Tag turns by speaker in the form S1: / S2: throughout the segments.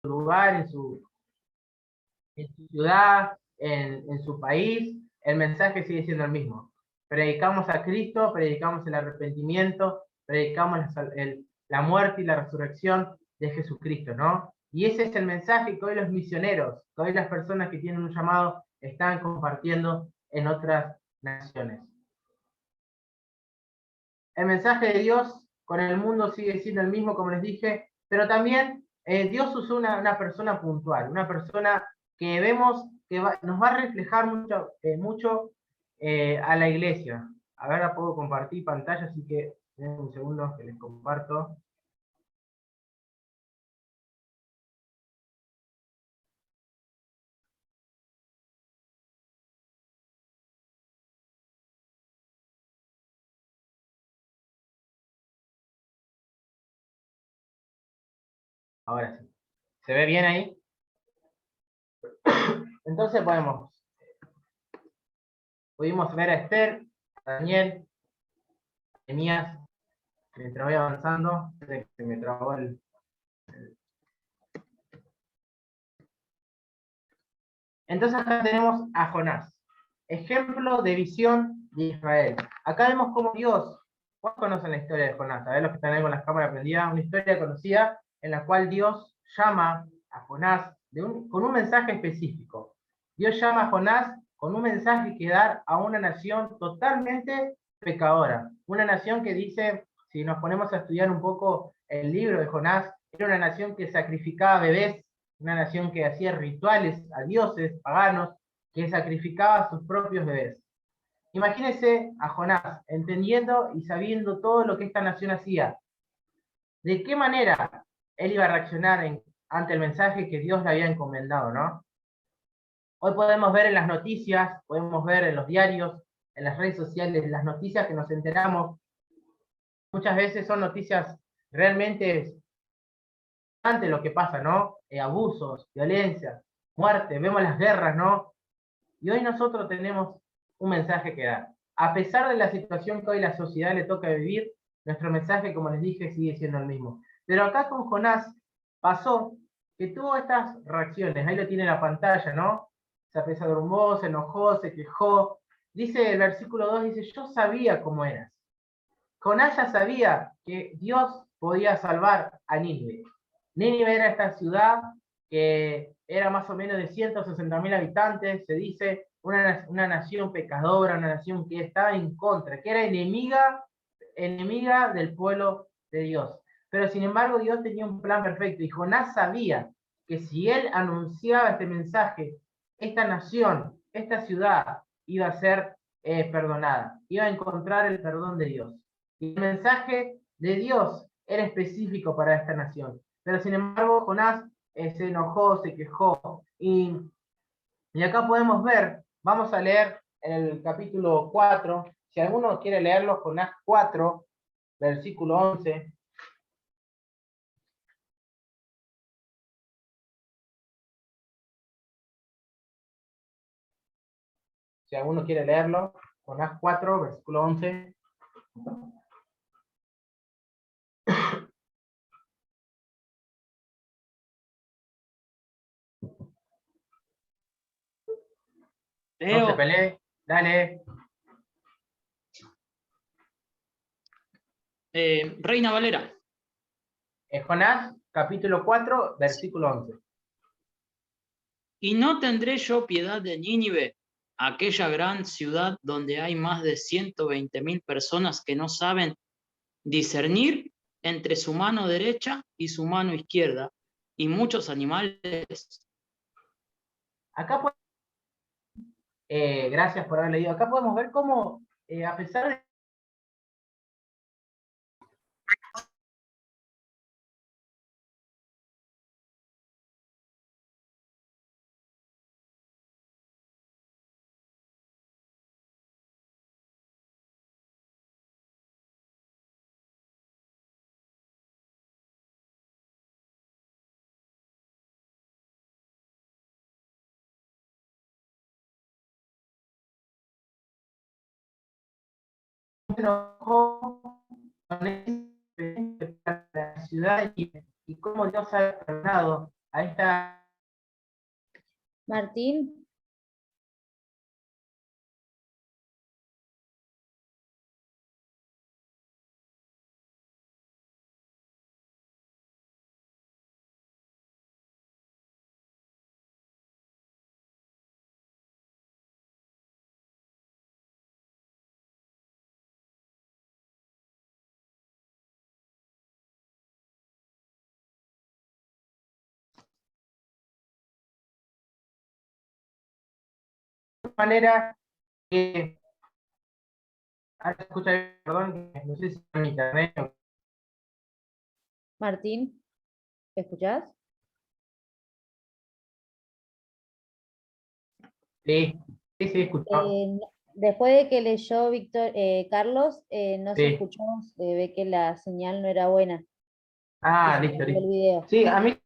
S1: lugar, en su ciudad, en su país, el mensaje sigue siendo el mismo. Predicamos a Cristo, predicamos el arrepentimiento, predicamos la muerte y la resurrección de Jesucristo, ¿no? Y ese es el mensaje que hoy los misioneros, que hoy las personas que tienen un llamado están compartiendo en otras naciones. El mensaje de Dios con el mundo sigue siendo el mismo, como les dije, pero también Dios usó una persona puntual, una persona que vemos que nos va a reflejar mucho a la iglesia. A ver, ahora puedo compartir pantalla, así que denme un segundo que les comparto. Ahora sí. ¿Se ve bien ahí? Entonces pudimos ver a Esther, a Daniel, a Nehemías, mientras voy avanzando, se me trabó el... Entonces acá tenemos a Jonás, ejemplo de visión de Israel. Acá vemos cómo Dios, ¿cuántos conocen la historia de Jonás? A ver, los que están ahí con las cámaras prendidas, una historia conocida en la cual Dios llama a Jonás con un mensaje específico. Dios llama a Jonás con un mensaje que dar a una nación totalmente pecadora. Una nación que dice, si nos ponemos a estudiar un poco el libro de Jonás, era una nación que sacrificaba bebés, una nación que hacía rituales a dioses paganos, que sacrificaba a sus propios bebés. Imagínense a Jonás entendiendo y sabiendo todo lo que esta nación hacía. ¿De qué manera él iba a reaccionar ante el mensaje que Dios le había encomendado, no? Hoy podemos ver en las noticias, podemos ver en los diarios, en las redes sociales, las noticias que nos enteramos. Muchas veces son noticias realmente ante lo que pasa, ¿no? Abusos, violencia, muerte, vemos las guerras, ¿no? Y hoy nosotros tenemos un mensaje que dar. A pesar de la situación que hoy la sociedad le toca vivir, nuestro mensaje, como les dije, sigue siendo el mismo. Pero acá con Jonás pasó que tuvo estas reacciones. Ahí lo tiene en la pantalla, ¿no? Se apesadumbró, se enojó, se quejó. Dice el versículo 2, dice, yo sabía cómo eras. Jonás ya sabía que Dios podía salvar a Nínive. Nínive era esta ciudad que era más o menos de 160.000 habitantes, se dice, una nación pecadora, una nación que estaba en contra, que era enemiga del pueblo de Dios. Pero sin embargo Dios tenía un plan perfecto y Jonás sabía que si él anunciaba este mensaje, esta nación, esta ciudad iba a ser perdonada, iba a encontrar el perdón de Dios. Y el mensaje de Dios era específico para esta nación. Pero sin embargo, Jonás se enojó, se quejó. Y acá podemos ver, vamos a leer en el capítulo 4, si alguno quiere leerlo, Jonás 4, versículo 11. Si alguno quiere leerlo, Jonás 4, versículo 11. No se pelee, dale.
S2: Reina Valera.
S1: Jonás, capítulo 4, versículo 11.
S2: Y no tendré yo piedad de Nínive, aquella gran ciudad donde hay más de 120.000 personas que no saben discernir entre su mano derecha y su mano izquierda, y muchos animales.
S1: Acá gracias por haber leído. Acá podemos ver cómo, a pesar de enojó con la ciudad y cómo Dios ha perdonado Ahí está.
S3: Martín,
S1: De manera que, ahora se escucha bien, perdón, no sé si es mi internet o...
S3: Martín, ¿me escuchás?
S1: Sí, sí, sí, escuchó.
S3: Después de que leyó Víctor, Carlos, no se
S1: Sí.
S3: escuchó, se ve que la señal no era buena y
S1: Ah,
S3: se
S1: listo,
S3: perdió el
S1: listo.
S3: video.
S1: Sí, a mí me voy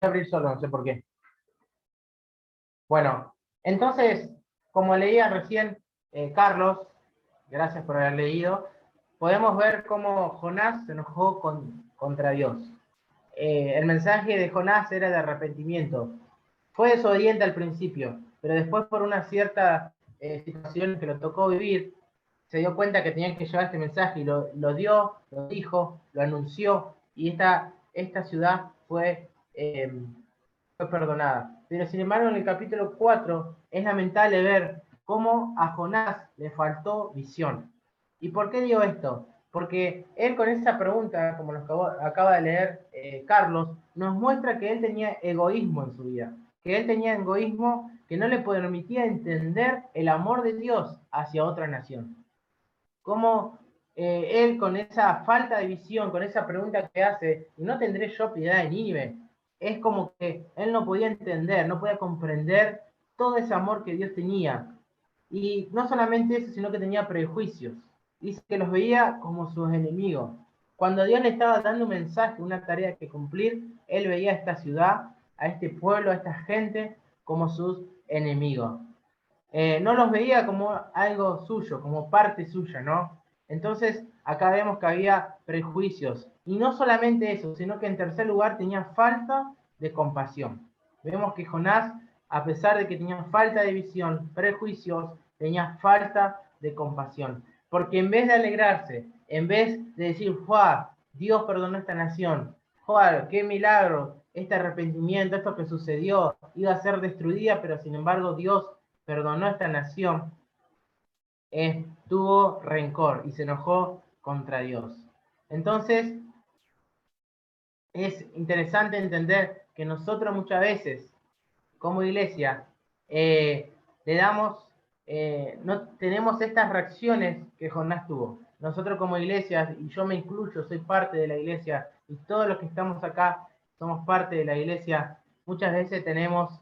S1: a abrir solo, no sé por qué. Bueno, entonces, como leía recién Carlos, gracias por haber leído, podemos ver cómo Jonás se enojó contra Dios. El mensaje de Jonás era de arrepentimiento. Fue desobediente al principio, pero después por una cierta situación que lo tocó vivir, se dio cuenta que tenía que llevar este mensaje y lo dio, lo dijo, lo anunció, y esta ciudad fue perdonada. Pero sin embargo, en el capítulo 4 es lamentable ver cómo a Jonás le faltó visión. ¿Y por qué digo esto? Porque él con esa pregunta, como lo acaba de leer Carlos, nos muestra que él tenía egoísmo en su vida, que él tenía egoísmo que no le permitía entender el amor de Dios hacia otra nación. Cómo él con esa falta de visión, con esa pregunta que hace, ¿no tendré yo piedad de Nínive? Es como que él no podía entender, no podía comprender todo ese amor que Dios tenía. Y no solamente eso, sino que tenía prejuicios. Dice que los veía como sus enemigos. Cuando Dios le estaba dando un mensaje, una tarea que cumplir, él veía a esta ciudad, a este pueblo, a esta gente, como sus enemigos. No los veía como algo suyo, como parte suya, ¿no? Entonces, acá vemos que había prejuicios. Y no solamente eso, sino que en tercer lugar tenía falta de compasión. Vemos que Jonás, a pesar de que tenía falta de visión, prejuicios, tenía falta de compasión. Porque en vez de alegrarse, en vez de decir, ¡fua! Dios perdonó esta nación, ¡fua! ¡Qué milagro! Este arrepentimiento, esto que sucedió, iba a ser destruida, pero sin embargo Dios perdonó a esta nación, tuvo rencor y se enojó contra Dios. Entonces, es interesante entender que nosotros muchas veces, como iglesia, le damos, no tenemos estas reacciones que Jonás tuvo. Nosotros como iglesia, y yo me incluyo, soy parte de la iglesia, y todos los que estamos acá somos parte de la iglesia, muchas veces tenemos,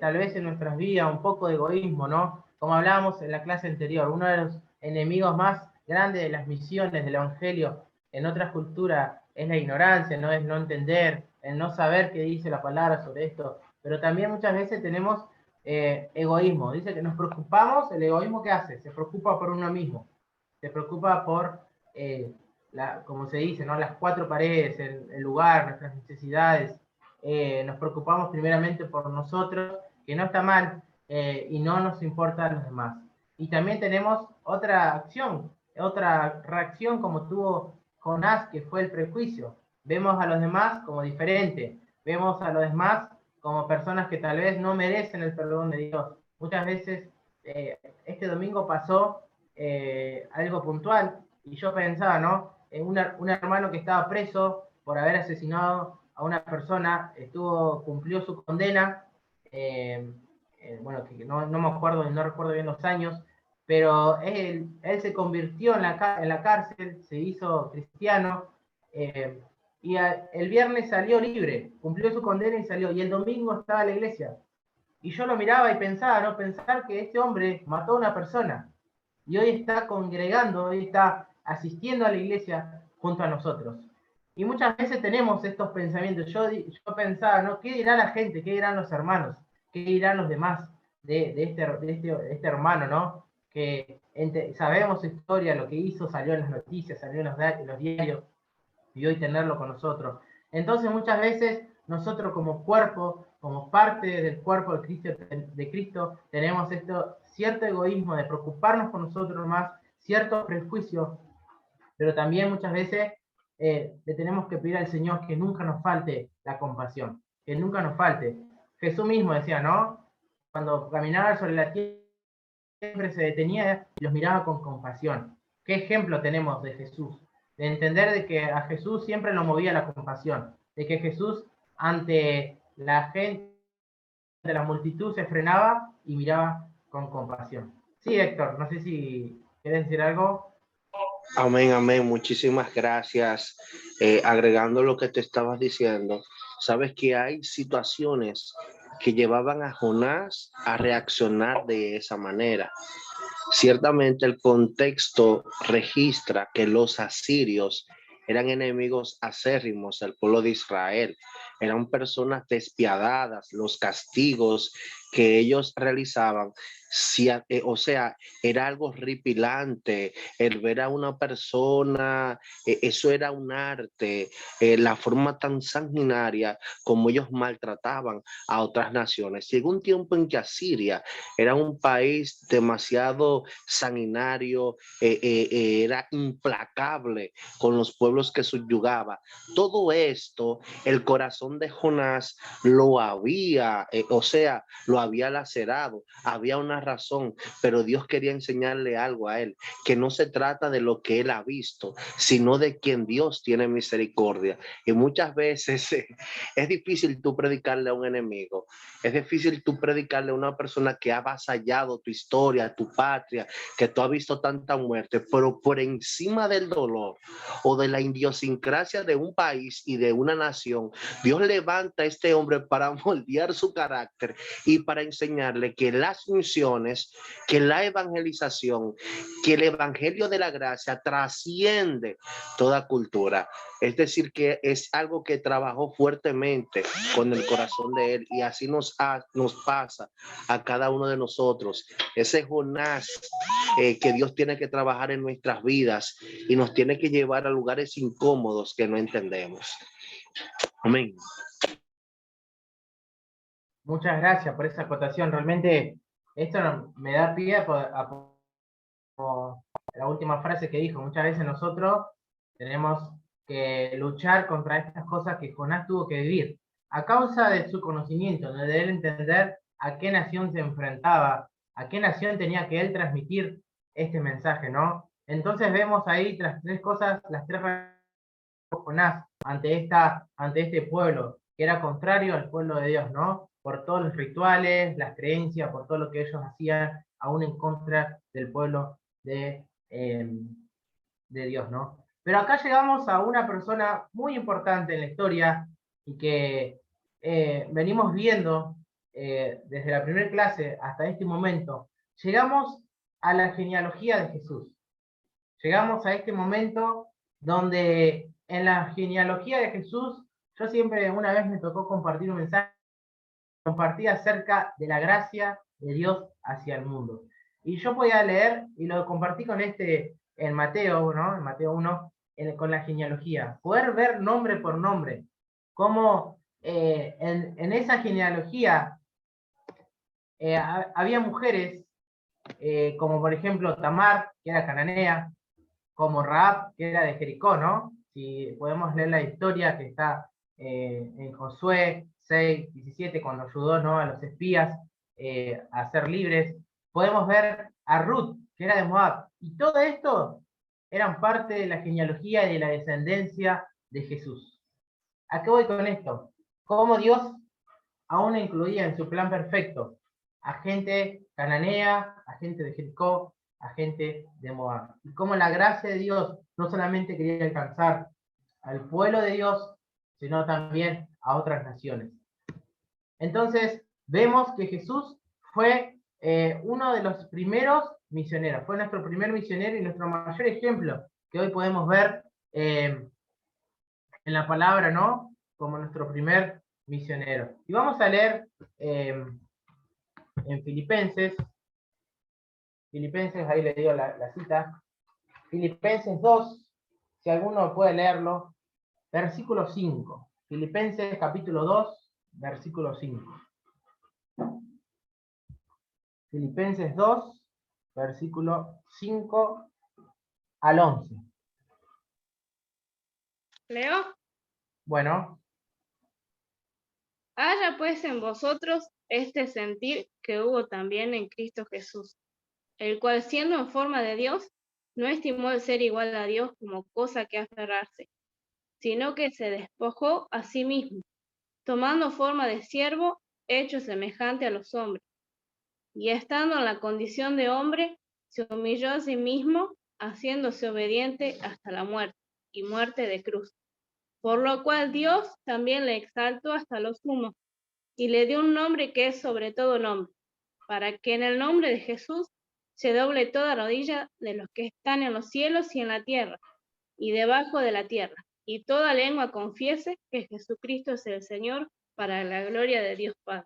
S1: tal vez en nuestras vidas, un poco de egoísmo, ¿no? Como hablábamos en la clase anterior, uno de los enemigos más grandes de las misiones del Evangelio en otras culturas es la ignorancia, no es no entender, el no saber qué dice la palabra sobre esto, pero también muchas veces tenemos egoísmo. Dice que nos preocupamos, el egoísmo ¿qué hace? Se preocupa por uno mismo, se preocupa por, como se dice, ¿no? Las cuatro paredes, el lugar, nuestras necesidades. Nos preocupamos primeramente por nosotros, que no está mal, y no nos importa a los demás. Y también tenemos otra acción, otra reacción como tuvo Jonás, que fue el prejuicio. Vemos a los demás como diferente, vemos a los demás como personas que tal vez no merecen el perdón de Dios. Muchas veces, este domingo pasó algo puntual y yo pensaba, ¿no? Un hermano que estaba preso por haber asesinado a una persona, cumplió su condena, bueno, que no me acuerdo, no recuerdo bien los años, pero él se convirtió en la cárcel, se hizo cristiano, y el viernes salió libre, cumplió su condena y salió, y el domingo estaba en la iglesia. Y yo lo miraba y pensaba, ¿no? Pensar que este hombre mató a una persona, y hoy está congregando, hoy está asistiendo a la iglesia junto a nosotros. Y muchas veces tenemos estos pensamientos. Yo pensaba, ¿no? ¿Qué dirá la gente? ¿Qué dirán los hermanos? ¿Qué dirán los demás de este hermano, ¿no? Que sabemos su historia, lo que hizo, salió en las noticias, salió en los diarios, y hoy tenerlo con nosotros. Entonces muchas veces nosotros como cuerpo, como parte del cuerpo de Cristo, tenemos cierto egoísmo de preocuparnos por nosotros más, ciertos prejuicios, pero también muchas veces le tenemos que pedir al Señor que nunca nos falte la compasión, que nunca nos falte. Jesús mismo decía, ¿no? Cuando caminaba sobre la tierra, siempre se detenía y los miraba con compasión. ¿Qué ejemplo tenemos de Jesús? De entender de que a Jesús siempre lo movía la compasión, de que Jesús ante la gente, de la multitud, se frenaba y miraba con compasión. Sí, Héctor, no sé si quieres decir algo.
S4: Amén, amén. Muchísimas gracias. Agregando lo que te estabas diciendo, sabes que hay situaciones que llevaban a Jonás a reaccionar de esa manera. Ciertamente el contexto registra que los asirios eran enemigos acérrimos del pueblo de Israel. Eran personas despiadadas. Los castigos que ellos realizaban, o sea, era algo horripilante. El ver a una persona, eso era un arte. La forma tan sanguinaria como ellos maltrataban a otras naciones. Llegó un tiempo en que Asiria era un país demasiado sanguinario, era implacable con los pueblos que subyugaba. Todo esto, el corazón de Jonás lo había, lo había lacerado. Había una razón, pero Dios quería enseñarle algo a él, que no se trata de lo que él ha visto, sino de quien Dios tiene misericordia. Y muchas veces es difícil tú predicarle a un enemigo, es difícil tú predicarle a una persona que ha avasallado tu historia, tu patria, que tú has visto tanta muerte, pero por encima del dolor o de la idiosincrasia de un país y de una nación, Dios levanta a este hombre para moldear su carácter y para enseñarle que las misiones, que la evangelización, que el evangelio de la gracia trasciende toda cultura. Es decir, que es algo que trabajó fuertemente con el corazón de él, y así nos pasa a cada uno de nosotros. Ese Jonás que Dios tiene que trabajar en nuestras vidas y nos tiene que llevar a lugares incómodos que no entendemos. Amén.
S1: Muchas gracias por esa acotación. Realmente esto me da pie a la última frase que dijo. Muchas veces nosotros tenemos que luchar contra estas cosas que Jonás tuvo que vivir, a causa de su conocimiento, de él entender a qué nación se enfrentaba, a qué nación tenía que él transmitir este mensaje, ¿no? Entonces vemos ahí las tres cosas, las tres Jonás ante este pueblo, que era contrario al pueblo de Dios, ¿no? Por todos los rituales, las creencias, por todo lo que ellos hacían, aún en contra del pueblo de Dios, ¿no? Pero acá llegamos a una persona muy importante en la historia y que venimos viendo desde la primera clase hasta este momento. Llegamos a la genealogía de Jesús. Llegamos a este momento donde en la genealogía de Jesús, yo siempre, una vez me tocó compartir un mensaje, compartí acerca de la gracia de Dios hacia el mundo. Y yo podía leer, y lo compartí con en Mateo, ¿no? En Mateo 1, con la genealogía. Poder ver nombre por nombre, cómo en esa genealogía había mujeres, como por ejemplo Tamar, que era cananea, como Rahab, que era de Jericó, ¿no? Si podemos leer la historia que está en Josué 6:17, cuando ayudó, ¿no?, a los espías a ser libres. Podemos ver a Ruth, que era de Moab. Y todo esto eran parte de la genealogía y de la descendencia de Jesús. ¿A qué voy con esto? Cómo Dios aún incluía en su plan perfecto a gente cananea, a gente de Jericó, a gente de Moab. Y cómo la gracia de Dios no solamente quería alcanzar al pueblo de Dios, sino también a otras naciones. Entonces, vemos que Jesús fue uno de los primeros misioneros, fue nuestro primer misionero y nuestro mayor ejemplo que hoy podemos ver en la palabra, ¿no?, como nuestro primer misionero. Y vamos a leer en Filipenses, ahí le digo la cita, Filipenses 2, si alguno puede leerlo, versículo 5. Filipenses capítulo 2, versículo 5. Filipenses 2, versículo 5 al 11.
S5: ¿Leo?
S1: Bueno,
S5: Haya pues en vosotros este sentir que hubo también en Cristo Jesús, el cual siendo en forma de Dios, no estimó el ser igual a Dios como cosa que aferrarse, sino que se despojó a sí mismo, tomando forma de siervo, hecho semejante a los hombres, y estando en la condición de hombre, se humilló a sí mismo, haciéndose obediente hasta la muerte, y muerte de cruz. Por lo cual Dios también le exaltó hasta lo sumo, y le dio un nombre que es sobre todo nombre, para que en el nombre de Jesús se doble toda rodilla de los que están en los cielos y en la tierra, y debajo de la tierra, y toda lengua confiese que Jesucristo es el Señor, para la gloria de Dios Padre.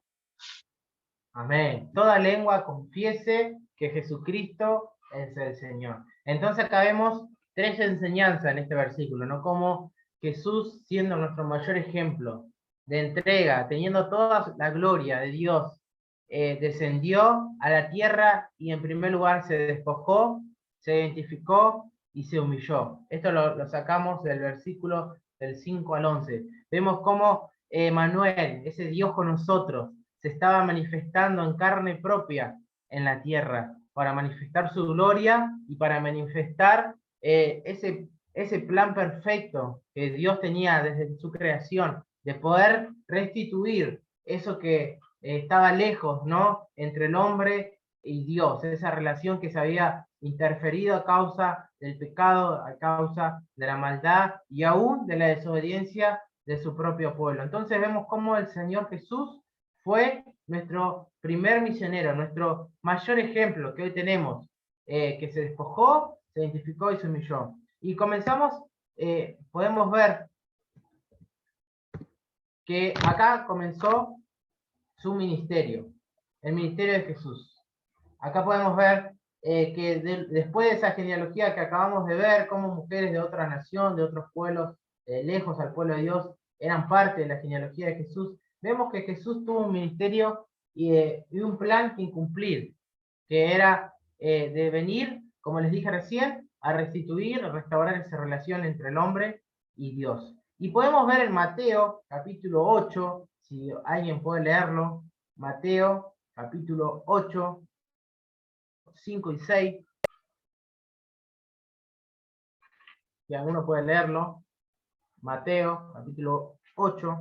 S1: amén. Toda lengua confiese que Jesucristo es el Señor. Entonces acá vemos tres enseñanzas en este versículo, ¿no? Como Jesús, siendo nuestro mayor ejemplo de entrega, teniendo toda la gloria de Dios, descendió a la tierra y en primer lugar se despojó, se identificó y se humilló. Esto lo sacamos del versículo del 5 al 11. Vemos cómo Manuel, ese Dios con nosotros, se estaba manifestando en carne propia en la tierra, para manifestar su gloria y para manifestar ese plan perfecto que Dios tenía desde su creación, de poder restituir eso que estaba lejos, ¿no? Entre el hombre y Dios, esa relación que se había interferido a causa del pecado, a causa de la maldad y aún de la desobediencia de su propio pueblo. Entonces vemos cómo el Señor Jesús fue nuestro primer misionero, nuestro mayor ejemplo que hoy tenemos, que se despojó, se identificó y se humilló. Y comenzamos, podemos ver que acá comenzó su ministerio, el ministerio de Jesús. Acá podemos ver que después de esa genealogía que acabamos de ver, como mujeres de otra nación, de otros pueblos, lejos al pueblo de Dios, eran parte de la genealogía de Jesús, vemos que Jesús tuvo un ministerio y un plan que cumplir, que era de venir, como les dije recién, a restituir, a restaurar esa relación entre el hombre y Dios. Y podemos ver en Mateo, capítulo 8, si alguien puede leerlo, Mateo, capítulo 8, 5 y 6, si alguno puede leerlo, Mateo, capítulo 8.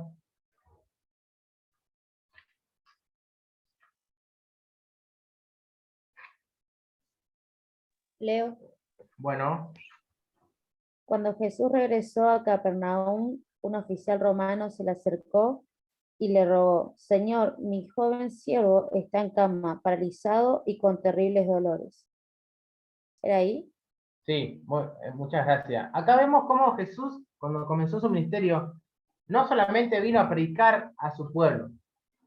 S3: Leo.
S1: Bueno,
S3: Cuando Jesús regresó a Capernaum, un oficial romano se le acercó y le rogó: Señor, mi joven siervo está en cama, paralizado y con terribles dolores. ¿Era ahí?
S1: sí, muchas gracias. Acá vemos cómo Jesús, cuando comenzó su ministerio, no solamente vino a predicar a su pueblo,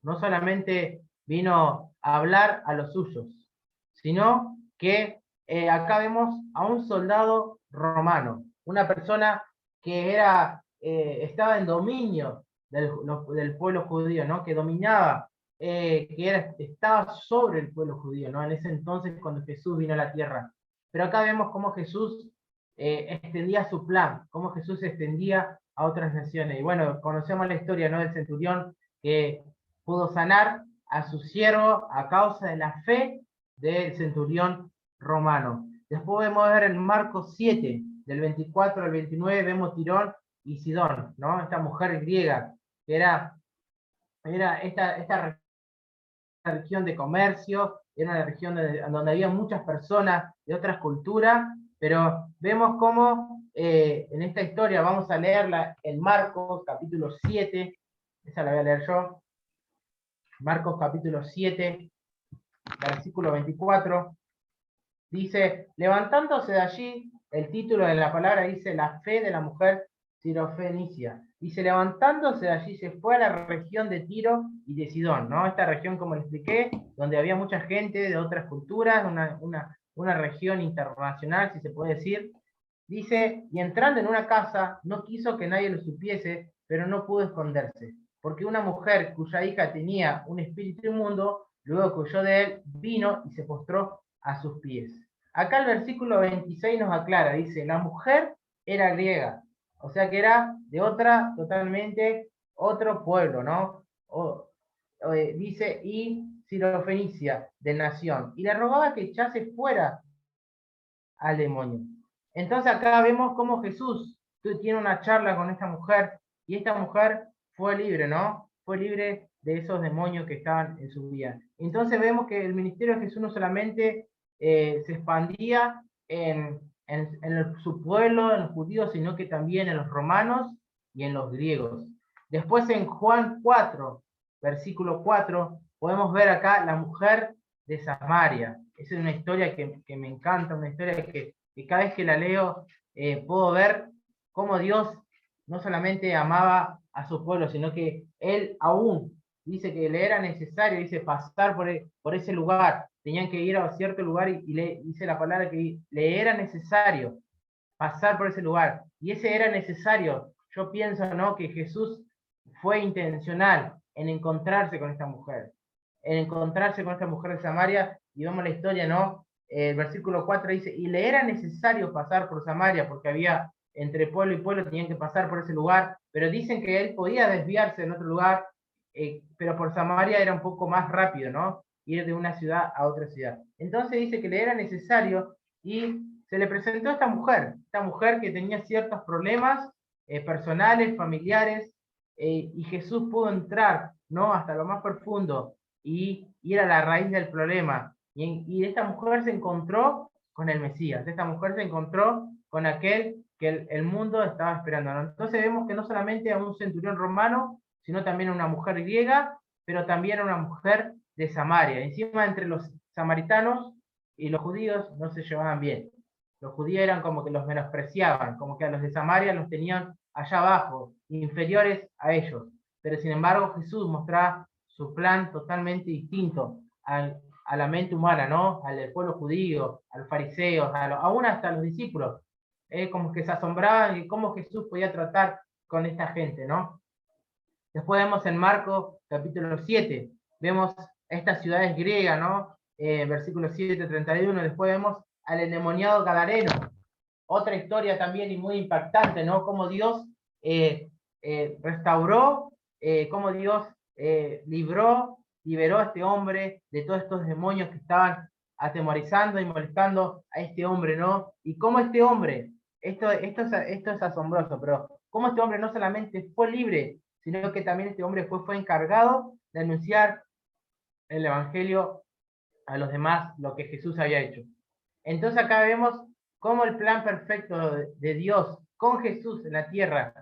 S1: no solamente vino a hablar a los suyos, sino que acá vemos a un soldado romano, una persona que estaba en dominio del pueblo judío, ¿no? Que dominaba, estaba sobre el pueblo judío, ¿no? En ese entonces cuando Jesús vino a la tierra. Pero acá vemos cómo Jesús extendía su plan, cómo Jesús extendía a otras naciones. Y bueno, conocemos la historia, ¿no? Del centurión que pudo sanar a su siervo a causa de la fe del centurión romano. Después podemos ver en Marcos 7, del 24 al 29, vemos Tirón y Sidón, ¿no? Esta mujer griega, que era esta región de comercio, era una región donde había muchas personas de otras culturas, pero vemos cómo en esta historia, vamos a leerla en Marcos capítulo 7, esa la voy a leer yo, Marcos capítulo 7, versículo 24, dice: levantándose de allí, el título de la palabra dice la fe de la mujer sirofenicia. Dice, levantándose de allí se fue a la región de Tiro y de Sidón, ¿no? Esta región, como les expliqué, donde había mucha gente de otras culturas, una región internacional, si se puede decir. Dice, y entrando en una casa, no quiso que nadie lo supiese, pero no pudo esconderse, porque una mujer cuya hija tenía un espíritu inmundo, luego que huyó de él, vino y se postró a sus pies. Acá el versículo 26 nos aclara, dice, la mujer era griega, o sea que era de otra, totalmente otro pueblo, ¿no? Dice, y Sirofenicia, de nación, y le rogaba que echase fuera al demonio. Entonces acá vemos cómo Jesús tiene una charla con esta mujer, y esta mujer fue libre, ¿no? Fue libre de esos demonios que estaban en su vida. Entonces vemos que el ministerio de Jesús no solamente se expandía en su pueblo, en los judíos, sino que también en los romanos y en los griegos. Después en Juan 4, versículo 4, podemos ver acá la mujer de Samaria. Esa es una historia que me encanta, una historia que cada vez que la leo puedo ver cómo Dios no solamente amaba a su pueblo, sino que Él aún dice que le era necesario, dice, pasar por ese lugar. Tenían que ir a cierto lugar y le dice la palabra que le era necesario pasar por ese lugar. Y ese era necesario. Yo pienso, ¿no?, que Jesús fue intencional en encontrarse con esta mujer, de Samaria, y vemos la historia, ¿no? El versículo 4 dice, y le era necesario pasar por Samaria, porque había entre pueblo y pueblo, tenían que pasar por ese lugar, pero dicen que él podía desviarse en otro lugar, pero por Samaria era un poco más rápido, ¿no? Ir de una ciudad a otra ciudad. Entonces dice que le era necesario, y se le presentó a esta mujer que tenía ciertos problemas personales, familiares, y Jesús pudo entrar, ¿no?, hasta lo más profundo y ir a la raíz del problema. Y esta mujer se encontró con el Mesías, esta mujer se encontró con aquel que el mundo estaba esperando, ¿no? Entonces vemos que no solamente a un centurión romano, sino también a una mujer griega, pero también a una mujer de Samaria. Encima, entre los samaritanos y los judíos no se llevaban bien. Los judíos eran como que los menospreciaban, como que a los de Samaria los tenían allá abajo, inferiores a ellos. Pero sin embargo Jesús mostraba su plan totalmente distinto a la mente humana, ¿no? Al del pueblo judío, a los fariseos, aún hasta a los discípulos. Como que se asombraban de cómo Jesús podía tratar con esta gente, ¿no? Después vemos en Marcos capítulo 7, vemos estas ciudades griegas, ¿no? Versículo 7, 31, después vemos al endemoniado gadareno. Otra historia también y muy impactante, ¿no? Cómo Dios restauró, cómo Dios liberó a este hombre de todos estos demonios que estaban atemorizando y molestando a este hombre, ¿no? Y cómo este hombre, esto es asombroso, pero cómo este hombre no solamente fue libre, sino que también este hombre fue encargado de anunciar el evangelio a los demás, lo que Jesús había hecho. Entonces acá vemos cómo el plan perfecto de Dios con Jesús en la tierra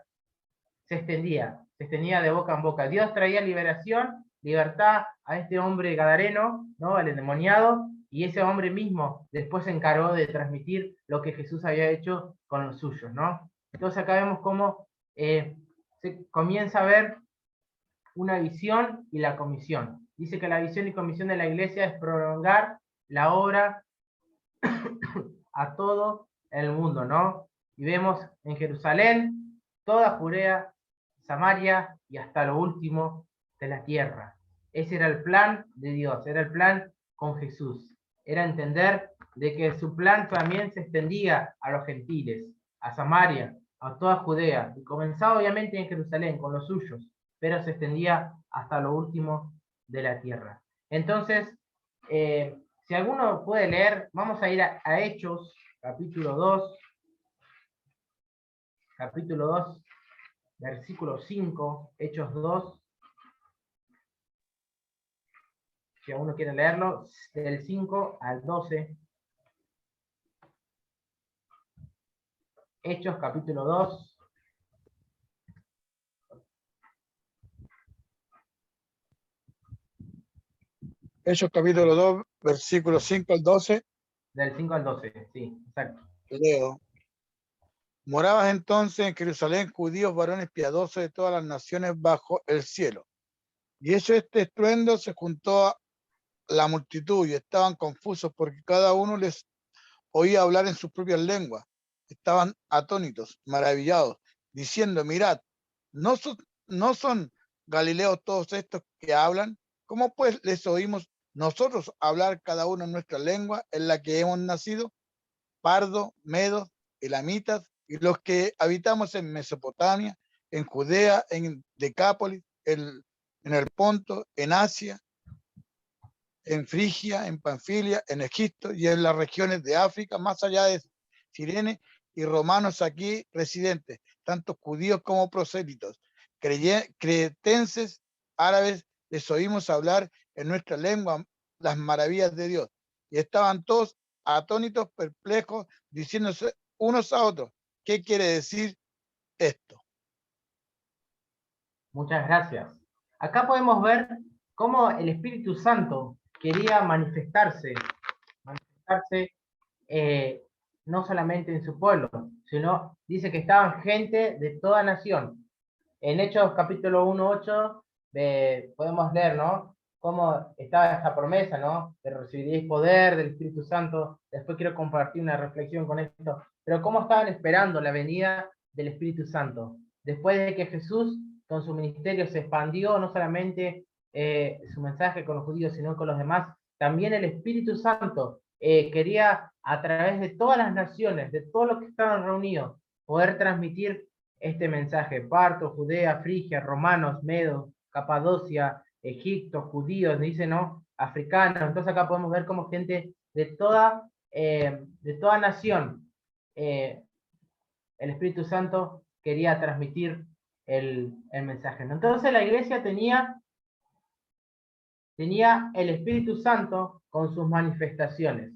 S1: se extendía de boca en boca. Dios traía liberación, libertad a este hombre gadareno, ¿no?, al endemoniado, y ese hombre mismo después se encargó de transmitir lo que Jesús había hecho con los suyos, ¿no? Entonces acá vemos cómo se comienza a ver una visión y la comisión. Dice que la visión y comisión de la iglesia es prolongar la obra a todo el mundo, ¿no? Y vemos en Jerusalén, toda Judea, Samaria y hasta lo último de la tierra. Ese era el plan de Dios, era el plan con Jesús. Era entender de que su plan también se extendía a los gentiles, a Samaria, a toda Judea, y comenzaba obviamente en Jerusalén con los suyos, pero se extendía hasta lo último de la tierra. Entonces, si alguno puede leer, vamos a ir a Hechos, capítulo 2, versículo 5, Hechos 2. Si alguno quiere leerlo, del 5 al 12. Hechos, capítulo 2.
S6: Hechos capítulo 2, versículos 5 al 12.
S1: Del 5 al 12, sí, exacto.
S6: Leo. Moraban entonces en Jerusalén judíos varones piadosos de todas las naciones bajo el cielo. Y hecho este estruendo, se juntó a la multitud y estaban confusos porque cada uno les oía hablar en sus propias lenguas. Estaban atónitos, maravillados, diciendo: mirad, ¿No son galileos todos estos que hablan? ¿Cómo pues les oímos nosotros hablar cada uno en nuestra lengua en la que hemos nacido? Pardos, medos, elamitas, y los que habitamos en Mesopotamia, en Judea, en Decápolis, en el Ponto, en Asia, en Frigia, en Panfilia, en Egipto y en las regiones de África, más allá de Cirene, y romanos aquí residentes, tanto judíos como prosélitos, cretenses, árabes, les oímos hablar en nuestra lengua las maravillas de Dios. Y estaban todos atónitos, perplejos, diciéndose unos a otros, ¿qué quiere decir esto?
S1: Muchas gracias. Acá podemos ver cómo el Espíritu Santo quería manifestarse no solamente en su pueblo, sino dice que estaban gente de toda nación. En Hechos capítulo 1:8 podemos leer, ¿no? Cómo estaba esta promesa, ¿no? De recibiréis poder del Espíritu Santo. Después quiero compartir una reflexión con esto. Pero cómo estaban esperando la venida del Espíritu Santo. Después de que Jesús con su ministerio se expandió, no solamente su mensaje con los judíos, sino con los demás, también el Espíritu Santo quería, a través de todas las naciones, de todos los que estaban reunidos, poder transmitir este mensaje. Parto, Judea, Frigia, romanos, medos, Capadocia, Egipto, judíos, dice, ¿no? Africanos. Entonces acá podemos ver como gente de toda nación, el Espíritu Santo quería transmitir el mensaje. Entonces la iglesia tenía el Espíritu Santo con sus manifestaciones.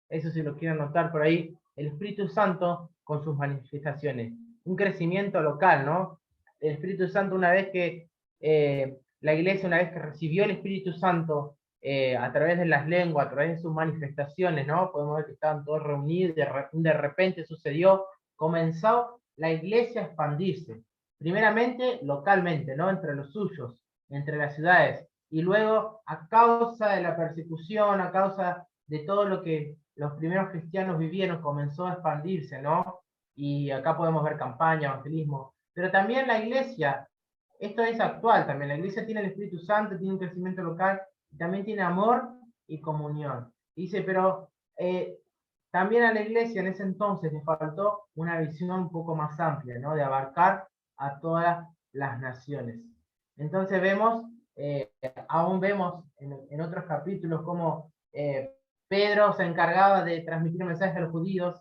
S1: Eso si lo quieren notar por ahí, el Espíritu Santo con sus manifestaciones. Un crecimiento local, ¿no? El Espíritu Santo, una vez que la iglesia, una vez que recibió el Espíritu Santo a través de las lenguas, a través de sus manifestaciones, ¿no? Podemos ver que estaban todos reunidos, de repente sucedió, comenzó la iglesia a expandirse. Primeramente, localmente, ¿no? Entre los suyos, entre las ciudades. Y luego, a causa de la persecución, a causa de todo lo que los primeros cristianos vivieron, comenzó a expandirse, ¿no? Y acá podemos ver campaña, evangelismo. Pero también la iglesia, esto es actual también, la iglesia tiene el Espíritu Santo, tiene un crecimiento local, y también tiene amor y comunión. Dice, pero también a la iglesia en ese entonces le faltó una visión un poco más amplia, ¿no? De abarcar a todas las naciones. Entonces vemos, aún vemos en otros capítulos cómo Pedro se encargaba de transmitir mensajes a los judíos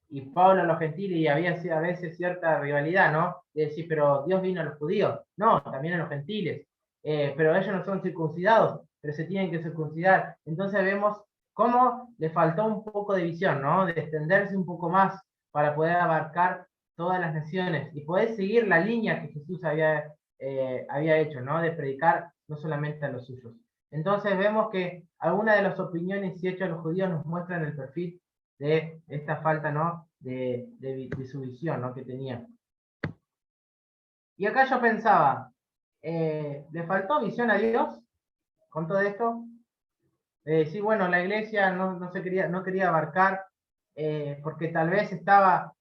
S1: y Pablo a los gentiles, y había a veces cierta rivalidad, ¿no? De decir, pero Dios vino a los judíos. No, también a los gentiles. Pero ellos no son circuncidados, pero se tienen que circuncidar. Entonces vemos cómo le faltó un poco de visión, ¿no? De extenderse un poco más para poder abarcar todas las naciones y poder seguir la línea que Jesús había hecho, ¿no? De predicar no solamente a los suyos. Entonces vemos que algunas de las opiniones y hechos de los judíos nos muestran el perfil de esta falta, ¿no? de su visión, ¿no? Que tenía. Y acá yo pensaba, ¿le faltó visión a Dios con todo esto? Sí, bueno, la iglesia no quería abarcar, porque tal vez estaba,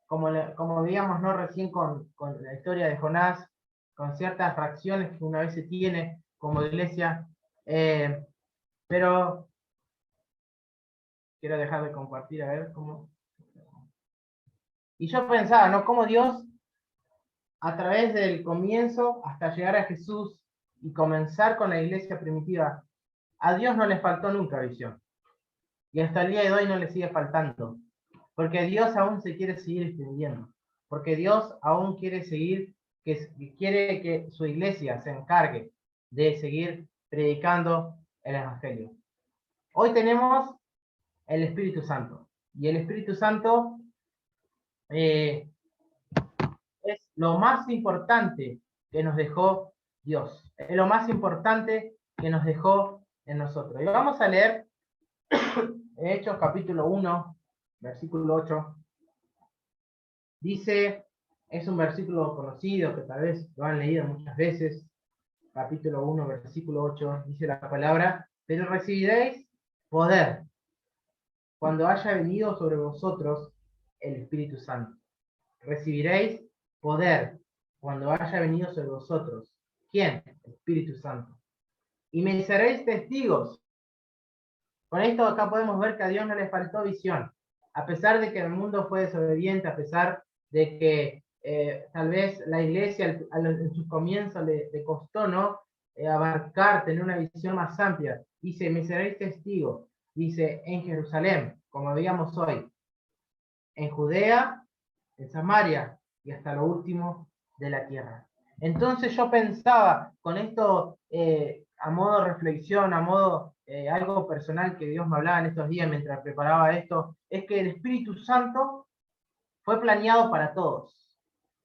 S1: como veíamos, ¿no? Recién con la historia de Jonás, con ciertas fracciones que una vez se tiene como iglesia, pero quiero dejar de compartir, a ver cómo. Y yo pensaba, ¿no? Cómo Dios, a través del comienzo hasta llegar a Jesús y comenzar con la iglesia primitiva, a Dios no le faltó nunca visión. Y hasta el día de hoy no le sigue faltando. Porque Dios aún se quiere seguir extendiendo. Porque Dios aún quiere seguir, quiere que su iglesia se encargue de seguir predicando el Evangelio. Hoy tenemos el Espíritu Santo. Y el Espíritu Santo es lo más importante que nos dejó Dios. Es lo más importante que nos dejó en nosotros. Y vamos a leer Hechos capítulo 1, versículo 8. Dice, es un versículo conocido que tal vez lo han leído muchas veces. Capítulo 1, versículo 8, dice la palabra, pero recibiréis poder cuando haya venido sobre vosotros el Espíritu Santo. Recibiréis poder cuando haya venido sobre vosotros. ¿Quién? El Espíritu Santo. Y me seréis testigos. Con esto acá podemos ver que a Dios no le faltó visión. A pesar de que el mundo fue desobediente, a pesar de que tal vez la iglesia en sus comienzos le costó, ¿no? Abarcar, tener una visión más amplia. Dice, me seréis testigos. Dice, en Jerusalén, como veíamos hoy, en Judea, en Samaria y hasta lo último de la tierra. Entonces yo pensaba, con esto a modo de reflexión, a modo algo personal que Dios me hablaba en estos días mientras preparaba esto, es que el Espíritu Santo fue planeado para todos.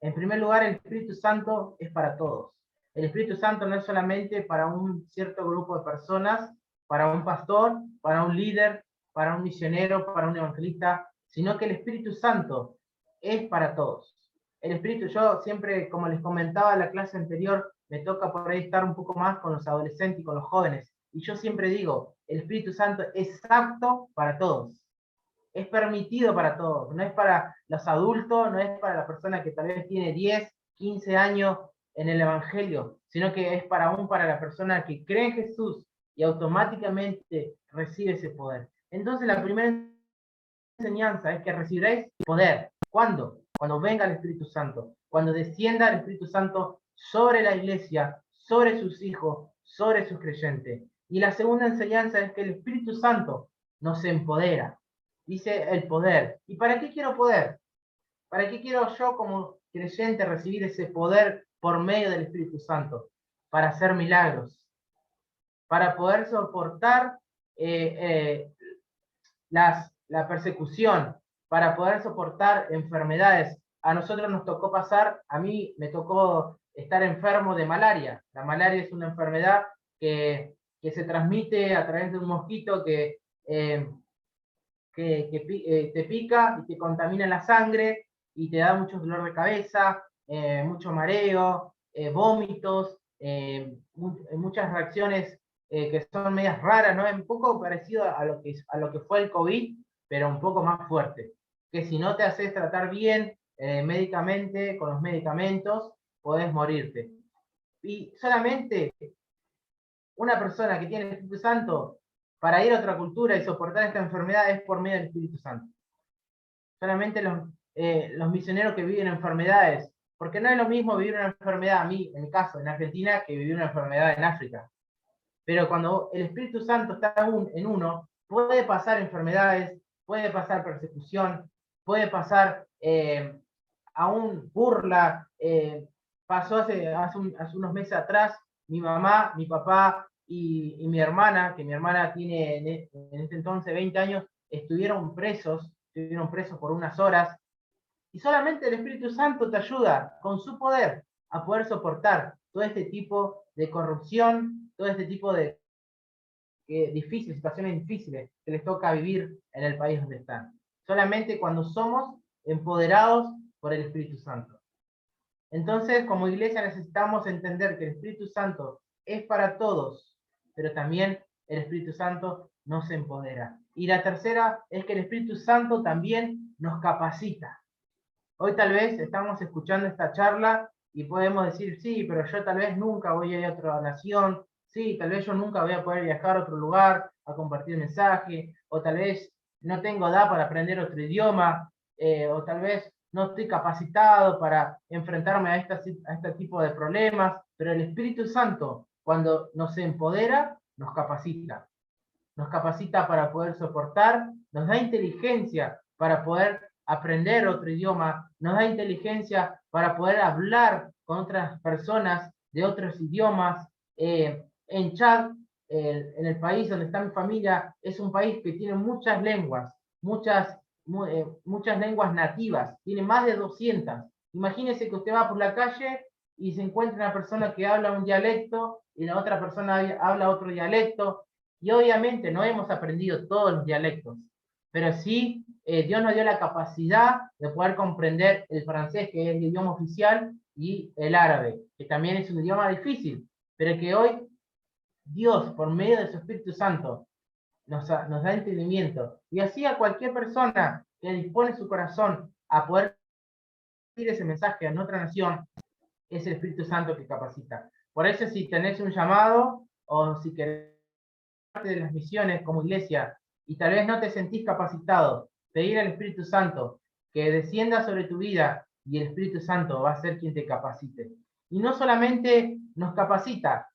S1: En primer lugar, el Espíritu Santo es para todos. El Espíritu Santo no es solamente para un cierto grupo de personas, para un pastor, para un líder, para un misionero, para un evangelista, sino que el Espíritu Santo es para todos. El Espíritu, yo siempre, como les comentaba en la clase anterior, me toca por ahí estar un poco más con los adolescentes y con los jóvenes, y yo siempre digo, el Espíritu Santo es apto para todos. Es permitido para todos, no es para los adultos, no es para la persona que tal vez tiene 10, 15 años en el Evangelio, sino que es para la persona que cree en Jesús y automáticamente recibe ese poder. Entonces la primera enseñanza es que recibiréis poder. ¿Cuándo? Cuando venga el Espíritu Santo, cuando descienda el Espíritu Santo sobre la iglesia, sobre sus hijos, sobre sus creyentes. Y la segunda enseñanza es que el Espíritu Santo nos empodera. Dice el poder. ¿Y para qué quiero poder? ¿Para qué quiero yo como creyente recibir ese poder por medio del Espíritu Santo? Para hacer milagros, para poder soportar la persecución, para poder soportar enfermedades. A nosotros nos tocó pasar, a mí me tocó estar enfermo de malaria. La malaria es una enfermedad que se transmite a través de un mosquito que te pica y te contamina la sangre y te da mucho dolor de cabeza, mucho mareo, vómitos, muchas reacciones que son medias raras, ¿no? Es un poco parecido a lo que fue el COVID, pero un poco más fuerte. Que si no te haces tratar bien médicamente, con los medicamentos, podés morirte. Y solamente una persona que tiene el Espíritu Santo para ir a otra cultura y soportar esta enfermedad es por medio del Espíritu Santo. Solamente los misioneros que viven enfermedades, porque no es lo mismo vivir una enfermedad, a mí, en mi caso, en Argentina, que vivir una enfermedad en África. Pero cuando el Espíritu Santo está en uno, puede pasar enfermedades, puede pasar persecución, puede pasar aún burla. Pasó hace unos meses atrás, mi mamá, mi papá y mi hermana, que mi hermana tiene en este entonces 20 años, estuvieron presos por unas horas, y solamente el Espíritu Santo te ayuda con su poder a poder soportar todo este tipo de corrupción, todo este tipo de situaciones difíciles que les toca vivir en el país donde están. Solamente cuando somos empoderados por el Espíritu Santo. Entonces, como iglesia necesitamos entender que el Espíritu Santo es para todos, pero también el Espíritu Santo nos empodera. Y la tercera es que el Espíritu Santo también nos capacita. Hoy tal vez estamos escuchando esta charla y podemos decir, sí, pero yo tal vez nunca voy a ir a otra nación, sí, tal vez yo nunca voy a poder viajar a otro lugar a compartir mensaje, o tal vez no tengo edad para aprender otro idioma, o tal vez no estoy capacitado para enfrentarme a este tipo de problemas, pero el Espíritu Santo, cuando nos empodera, nos capacita. Nos capacita para poder soportar, nos da inteligencia para poder aprender otro idioma, nos da inteligencia para poder hablar con otras personas de otros idiomas. En Chad, en el país donde está mi familia, es un país que tiene muchas lenguas, muchas lenguas nativas, tiene más de 200. Imagínense que usted va por la calle y se encuentra una persona que habla un dialecto y la otra persona habla otro dialecto, y obviamente no hemos aprendido todos los dialectos, pero sí Dios nos dio la capacidad de poder comprender el francés, que es el idioma oficial, y el árabe, que también es un idioma difícil, pero que hoy Dios, por medio de su Espíritu Santo, nos da entendimiento. Y así a cualquier persona que dispone su corazón a poder decir ese mensaje a otra nación, es el Espíritu Santo que capacita. Por eso si tenés un llamado, o si querés parte de las misiones como iglesia, y tal vez no te sentís capacitado, pedir al Espíritu Santo que descienda sobre tu vida, y el Espíritu Santo va a ser quien te capacite. Y no solamente nos capacita,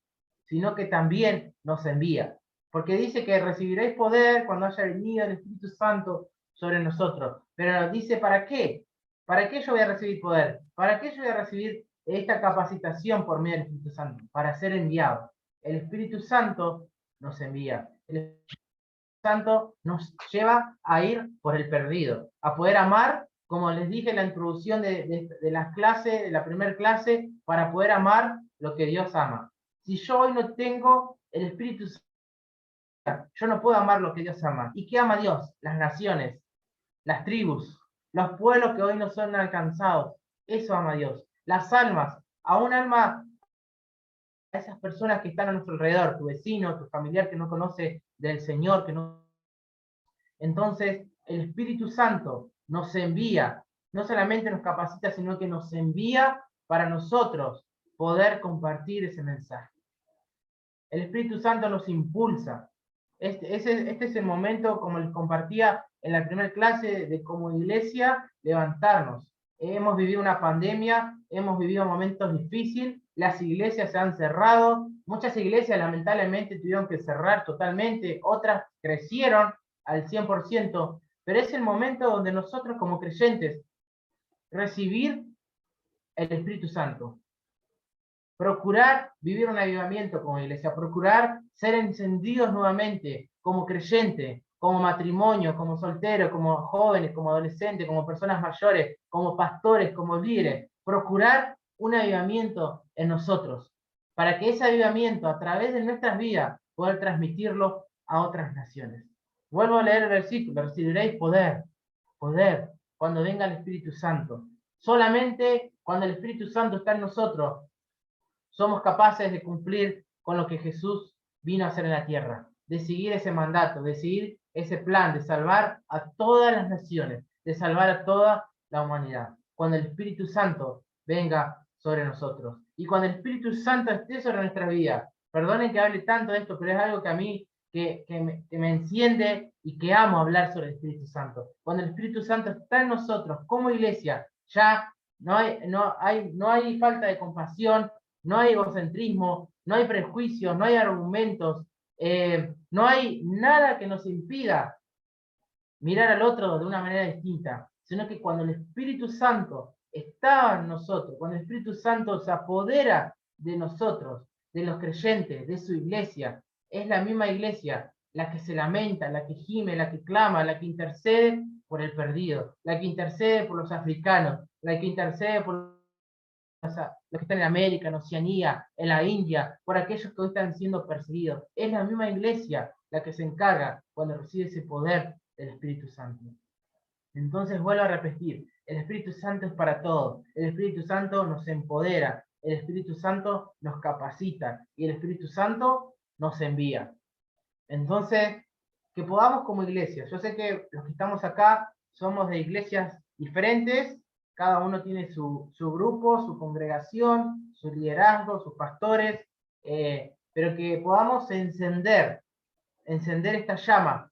S1: sino que también nos envía. Porque dice que recibiréis poder cuando haya venido el Espíritu Santo sobre nosotros. Pero nos dice, ¿para qué? ¿Para qué yo voy a recibir poder? ¿Para qué yo voy a recibir esta capacitación por medio del Espíritu Santo? Para ser enviado. El Espíritu Santo nos envía. El Espíritu Santo nos lleva a ir por el perdido, a poder amar, como les dije en la introducción de las clases, de la primera clase, para poder amar lo que Dios ama. Si yo hoy no tengo el Espíritu Santo, yo no puedo amar lo que Dios ama. ¿Y qué ama Dios? Las naciones, las tribus, los pueblos que hoy no son alcanzados. Eso ama Dios. Las almas, a un alma, a esas personas que están a nuestro alrededor, tu vecino, tu familiar que no conoce del Señor, que no. Entonces, el Espíritu Santo nos envía, no solamente nos capacita, sino que nos envía para nosotros poder compartir ese mensaje. El Espíritu Santo nos impulsa. Este es el momento, como les compartía en la primera clase, de como iglesia levantarnos. Hemos vivido una pandemia, hemos vivido momentos difíciles, las iglesias se han cerrado, muchas iglesias lamentablemente tuvieron que cerrar totalmente, otras crecieron al 100%, pero es el momento donde nosotros como creyentes recibir el Espíritu Santo, procurar vivir un avivamiento como iglesia, procurar ser encendidos nuevamente como creyente, como matrimonio, como soltero, como jóvenes, como adolescentes, como personas mayores, como pastores, como líderes, procurar un avivamiento en nosotros, para que ese avivamiento a través de nuestras vidas poder transmitirlo a otras naciones. Vuelvo a leer el versículo: recibiréis poder, cuando venga el Espíritu Santo. Solamente cuando el Espíritu Santo está en nosotros, somos capaces de cumplir con lo que Jesús vino a hacer en la tierra, de seguir ese mandato, de seguir ese plan, de salvar a todas las naciones, de salvar a toda la humanidad. Cuando el Espíritu Santo venga sobre nosotros. Y cuando el Espíritu Santo esté sobre nuestra vida, perdonen que hable tanto de esto, pero es algo que a mí que me enciende y que amo hablar sobre el Espíritu Santo. Cuando el Espíritu Santo está en nosotros como iglesia, ya no hay falta de compasión, no hay egocentrismo, no hay prejuicios, no hay argumentos, no hay nada que nos impida mirar al otro de una manera distinta, sino que cuando el Espíritu Santo está en nosotros, cuando el Espíritu Santo se apodera de nosotros, de los creyentes, de su iglesia, es la misma iglesia la que se lamenta, la que gime, la que clama, la que intercede por el perdido, la que intercede por los africanos, la que intercede por los que están en América, en Oceanía, en la India, por aquellos que hoy están siendo perseguidos. Es la misma iglesia la que se encarga cuando recibe ese poder del Espíritu Santo. Entonces vuelvo a repetir, el Espíritu Santo es para todos. El Espíritu Santo nos empodera, el Espíritu Santo nos capacita y el Espíritu Santo nos envía. Entonces, que podamos como iglesia, yo sé que los que estamos acá somos de iglesias diferentes, cada uno tiene su grupo, su congregación, su liderazgo, sus pastores, pero que podamos encender esta llama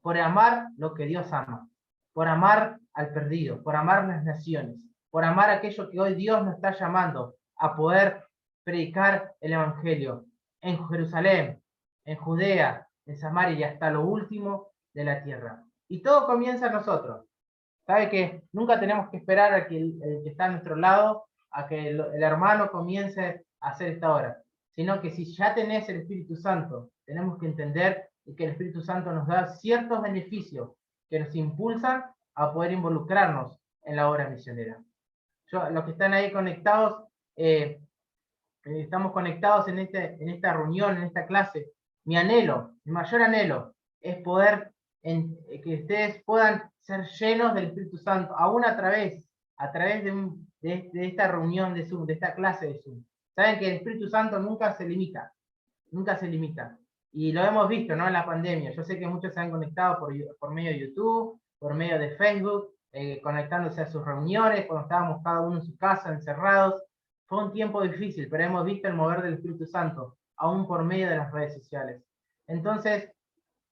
S1: por amar lo que Dios ama, por amar al perdido, por amar las naciones, por amar aquello que hoy Dios nos está llamando a poder predicar el Evangelio en Jerusalén, en Judea, en Samaria y hasta lo último de la tierra. Y todo comienza en nosotros. Sabe que nunca tenemos que esperar a que el que está a nuestro lado, a que el hermano comience a hacer esta obra, sino que si ya tenés el Espíritu Santo, tenemos que entender que el Espíritu Santo nos da ciertos beneficios que nos impulsan a poder involucrarnos en la obra misionera. Los que están ahí conectados, estamos conectados en esta reunión, en esta clase. Mi anhelo, mi mayor anhelo, es poder que ustedes puedan ser llenos del Espíritu Santo, aún a través de esta reunión de Zoom, de esta clase de Zoom. Saben que el Espíritu Santo nunca se limita, y lo hemos visto, ¿no? En la pandemia. Yo sé que muchos se han conectado por medio de YouTube, por medio de Facebook, conectándose a sus reuniones, cuando estábamos cada uno en su casa, encerrados. Fue un tiempo difícil, pero hemos visto el mover del Espíritu Santo, aún por medio de las redes sociales. Entonces,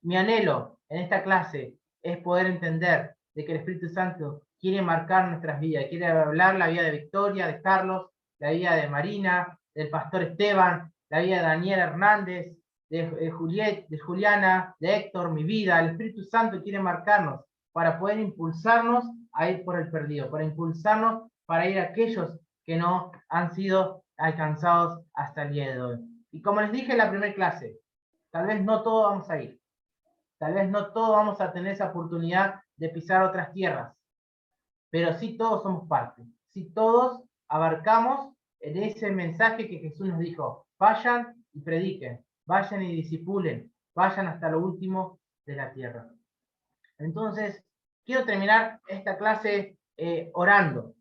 S1: mi anhelo en esta clase es poder entender de que el Espíritu Santo quiere marcar nuestras vidas, quiere hablar la vida de Victoria, de Carlos, la vida de Marina, del pastor Esteban, la vida de Daniel Hernández, de Juliet, de Juliana, de Héctor, mi vida. El Espíritu Santo quiere marcarnos para poder impulsarnos a ir por el perdido, para impulsarnos para ir a aquellos que no han sido alcanzados hasta el día de hoy. Y como les dije en la primera clase, tal vez no todos vamos a ir, tal vez no todos vamos a tener esa oportunidad de pisar otras tierras, pero sí todos somos parte, sí todos abarcamos en ese mensaje que Jesús nos dijo: vayan y prediquen, vayan y discipulen, vayan hasta lo último de la tierra. Entonces, quiero terminar esta clase orando.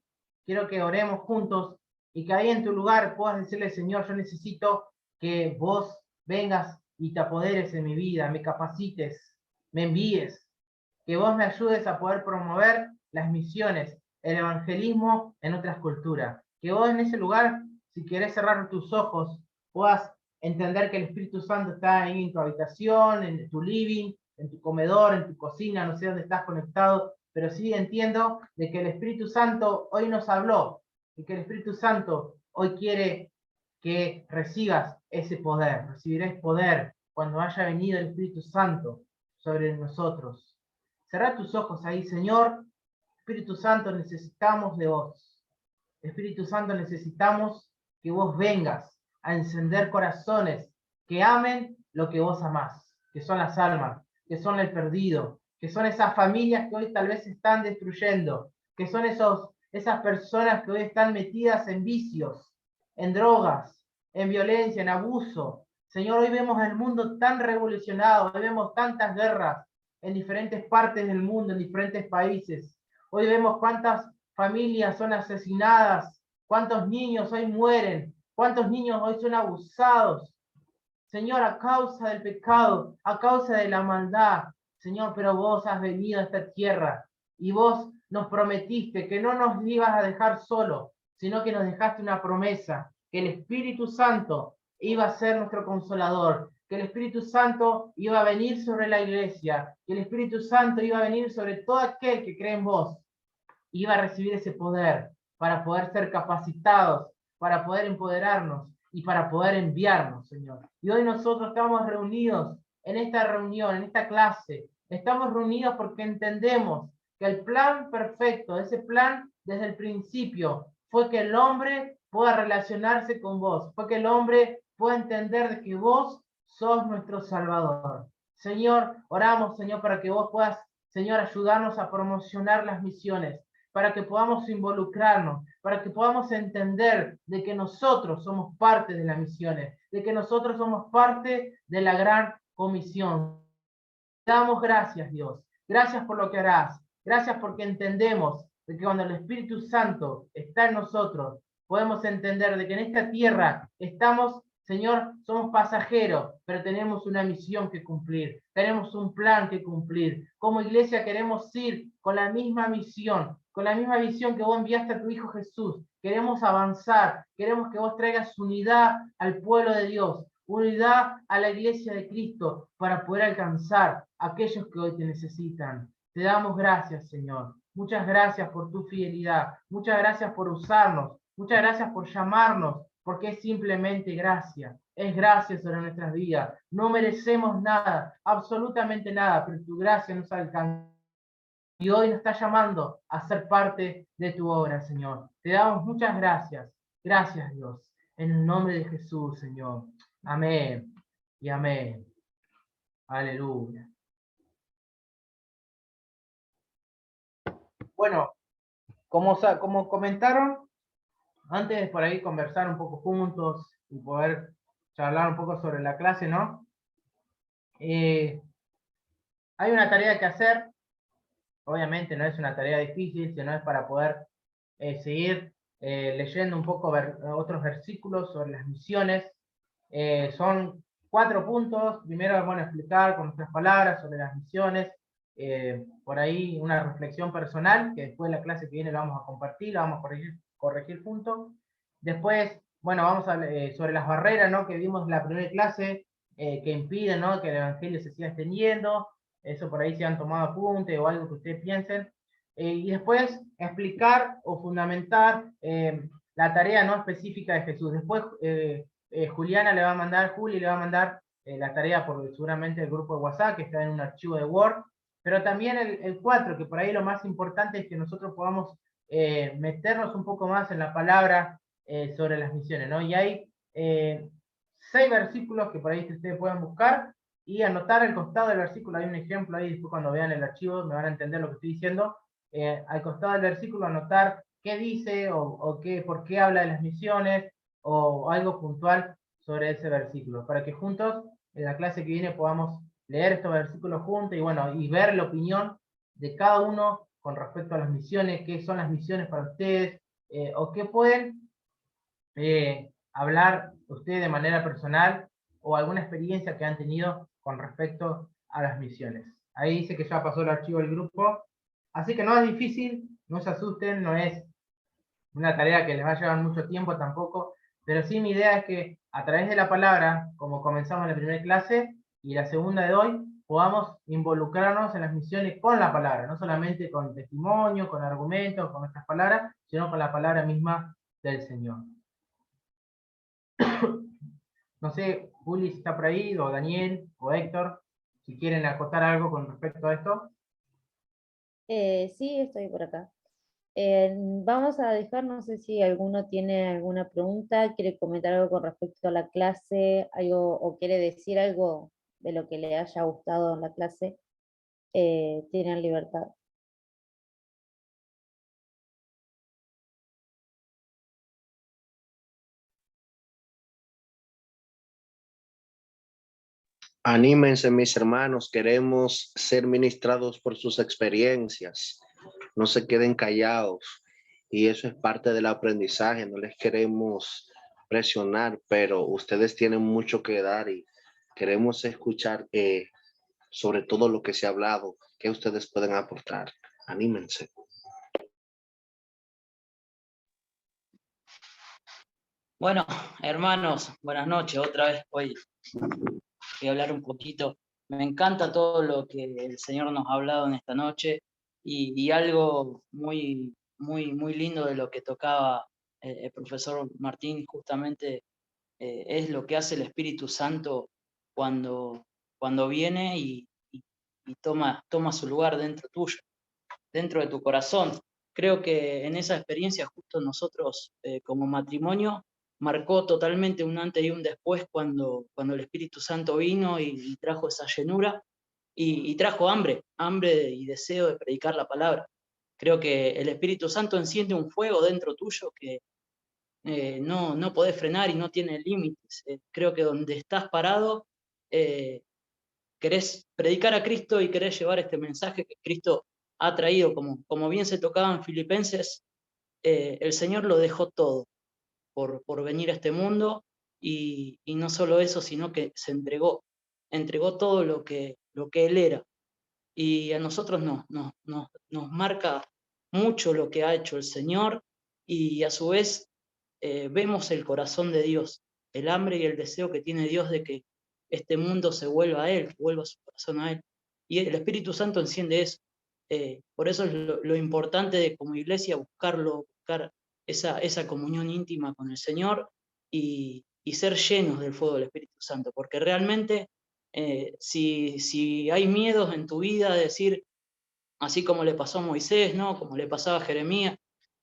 S1: Quiero que oremos juntos y que ahí en tu lugar puedas decirle: Señor, yo necesito que vos vengas y te apoderes en mi vida, me capacites, me envíes, que vos me ayudes a poder promover las misiones, el evangelismo en otras culturas. Que vos en ese lugar, si querés cerrar tus ojos, puedas entender que el Espíritu Santo está ahí en tu habitación, en tu living, en tu comedor, en tu cocina, no sé dónde estás conectado, pero sí entiendo de que el Espíritu Santo hoy nos habló, y que el Espíritu Santo hoy quiere que recibas ese poder. Recibiréis poder cuando haya venido el Espíritu Santo sobre nosotros. Cerrá tus ojos ahí, Señor. Espíritu Santo, necesitamos de vos. Espíritu Santo, necesitamos que vos vengas a encender corazones que amen lo que vos amás, que son las almas, que son el perdido, que son esas familias que hoy tal vez se están destruyendo, que son esas personas que hoy están metidas en vicios, en drogas, en violencia, en abuso. Señor, hoy vemos el mundo tan revolucionado, hoy vemos tantas guerras en diferentes partes del mundo, en diferentes países. Hoy vemos cuántas familias son asesinadas, cuántos niños hoy mueren, cuántos niños hoy son abusados. Señor, a causa del pecado, a causa de la maldad. Señor, pero vos has venido a esta tierra y vos nos prometiste que no nos ibas a dejar solo, sino que nos dejaste una promesa, que el Espíritu Santo iba a ser nuestro consolador, que el Espíritu Santo iba a venir sobre la iglesia, que el Espíritu Santo iba a venir sobre todo aquel que cree en vos, iba a recibir ese poder para poder ser capacitados, para poder empoderarnos y para poder enviarnos, Señor. Y hoy nosotros estamos reunidos en esta reunión, en esta clase. Estamos reunidos porque entendemos que el plan perfecto, ese plan desde el principio, fue que el hombre pueda relacionarse con vos, fue que el hombre pueda entender de que vos sos nuestro Salvador. Señor, oramos, Señor, para que vos puedas, Señor, ayudarnos a promocionar las misiones, para que podamos involucrarnos, para que podamos entender de que nosotros somos parte de las misiones, de que nosotros somos parte de la gran comisión. Te damos gracias, Dios. Gracias por lo que harás. Gracias porque entendemos de que cuando el Espíritu Santo está en nosotros, podemos entender de que en esta tierra estamos, Señor, somos pasajeros, pero tenemos una misión que cumplir, tenemos un plan que cumplir. Como iglesia queremos ir con la misma misión, con la misma visión que vos enviaste a tu Hijo Jesús. Queremos avanzar, queremos que vos traigas unidad al pueblo de Dios, unidad a la iglesia de Cristo para poder alcanzar a aquellos que hoy te necesitan. Te damos gracias, Señor. Muchas gracias por tu fidelidad. Muchas gracias por usarnos. Muchas gracias por llamarnos, porque es simplemente gracia. Es gracia sobre nuestras vidas. No merecemos nada, absolutamente nada, pero tu gracia nos alcanza. Y hoy nos está llamando a ser parte de tu obra, Señor. Te damos muchas gracias. Gracias, Dios. En el nombre de Jesús, Señor. Amén y amén. Aleluya. Bueno, como comentaron, antes de por ahí conversar un poco juntos y poder charlar un poco sobre la clase, ¿no? Hay una tarea que hacer. Obviamente no es una tarea difícil, sino es para poder seguir leyendo un poco otros versículos sobre las misiones. Son 4 puntos. Primero, bueno, explicar con nuestras palabras sobre las misiones. Por ahí una reflexión personal, que después en la clase que viene la vamos a compartir, la vamos a corregir juntos. Después, bueno, vamos a sobre las barreras, ¿no? Que vimos en la primera clase, que impiden, ¿no? Que el Evangelio se siga extendiendo. Eso por ahí se han tomado apunte o algo que ustedes piensen. Y después explicar o fundamentar la tarea no específica de Jesús. Después Juliana le va a mandar, Juli le va a mandar la tarea por seguramente el grupo de WhatsApp, que está en un archivo de Word, pero también el 4, que por ahí lo más importante es que nosotros podamos meternos un poco más en la palabra sobre las misiones, ¿no? Y hay 6 versículos que por ahí ustedes pueden buscar y anotar al costado del versículo. Hay un ejemplo ahí, después cuando vean el archivo me van a entender lo que estoy diciendo. Al costado del versículo anotar qué dice o qué, por qué habla de las misiones o algo puntual sobre ese versículo, para que juntos en la clase que viene podamos leer estos versículos juntos y bueno, y ver la opinión de cada uno con respecto a las misiones, qué son las misiones para ustedes, o qué pueden hablar ustedes de manera personal o alguna experiencia que han tenido con respecto a las misiones. Ahí dice que ya pasó el archivo del grupo, así que no es difícil, no se asusten, no es una tarea que les va a llevar mucho tiempo tampoco, pero sí mi idea es que a través de la palabra, como comenzamos en la primera clase y la segunda de hoy, podamos involucrarnos en las misiones con la palabra, no solamente con testimonio, con argumentos, con nuestras palabras, sino con la palabra misma del Señor. No sé, Juli, si está por ahí, o Daniel, o Héctor, si quieren acotar algo con respecto a esto.
S3: Sí, estoy por acá. Vamos a dejar, no sé si alguno tiene alguna pregunta, quiere comentar algo con respecto a la clase, algo, o quiere decir algo de lo que le haya gustado en la clase, tienen libertad.
S4: Anímense, mis hermanos, queremos ser ministrados por sus experiencias. No se queden callados. Y eso es parte del aprendizaje. No les queremos presionar, pero ustedes tienen mucho que dar y queremos escuchar sobre todo lo que se ha hablado, que ustedes pueden aportar. Anímense.
S2: Bueno, hermanos, buenas noches. Otra vez hoy voy a hablar un poquito. Me encanta todo lo que el Señor nos ha hablado en esta noche y algo muy, muy, muy lindo de lo que tocaba el profesor Martín justamente es lo que hace el Espíritu Santo cuando viene y toma su lugar dentro tuyo, dentro de tu corazón. Creo que en esa experiencia justo nosotros como matrimonio marcó totalmente un antes y un después cuando el Espíritu Santo vino y trajo esa llenura y trajo hambre y deseo de predicar la palabra. Creo que el Espíritu Santo enciende un fuego dentro tuyo que no podés frenar y no tiene límites. Creo que donde estás parado, querés predicar a Cristo y querés llevar este mensaje que Cristo ha traído, como bien se tocaba en Filipenses, el Señor lo dejó todo por venir a este mundo y no solo eso, sino que se entregó todo lo que Él era. Y a nosotros nos marca mucho lo que ha hecho el Señor y a su vez vemos el corazón de Dios, el hambre y el deseo que tiene Dios de que este mundo se vuelva a Él, que vuelva su corazón a Él. Y el Espíritu Santo enciende eso. Por eso es lo importante de como iglesia buscar esa comunión íntima con el Señor y ser llenos del fuego del Espíritu Santo, porque realmente si hay miedos en tu vida, decir, así como le pasó a Moisés, ¿no? Como le pasaba a Jeremías,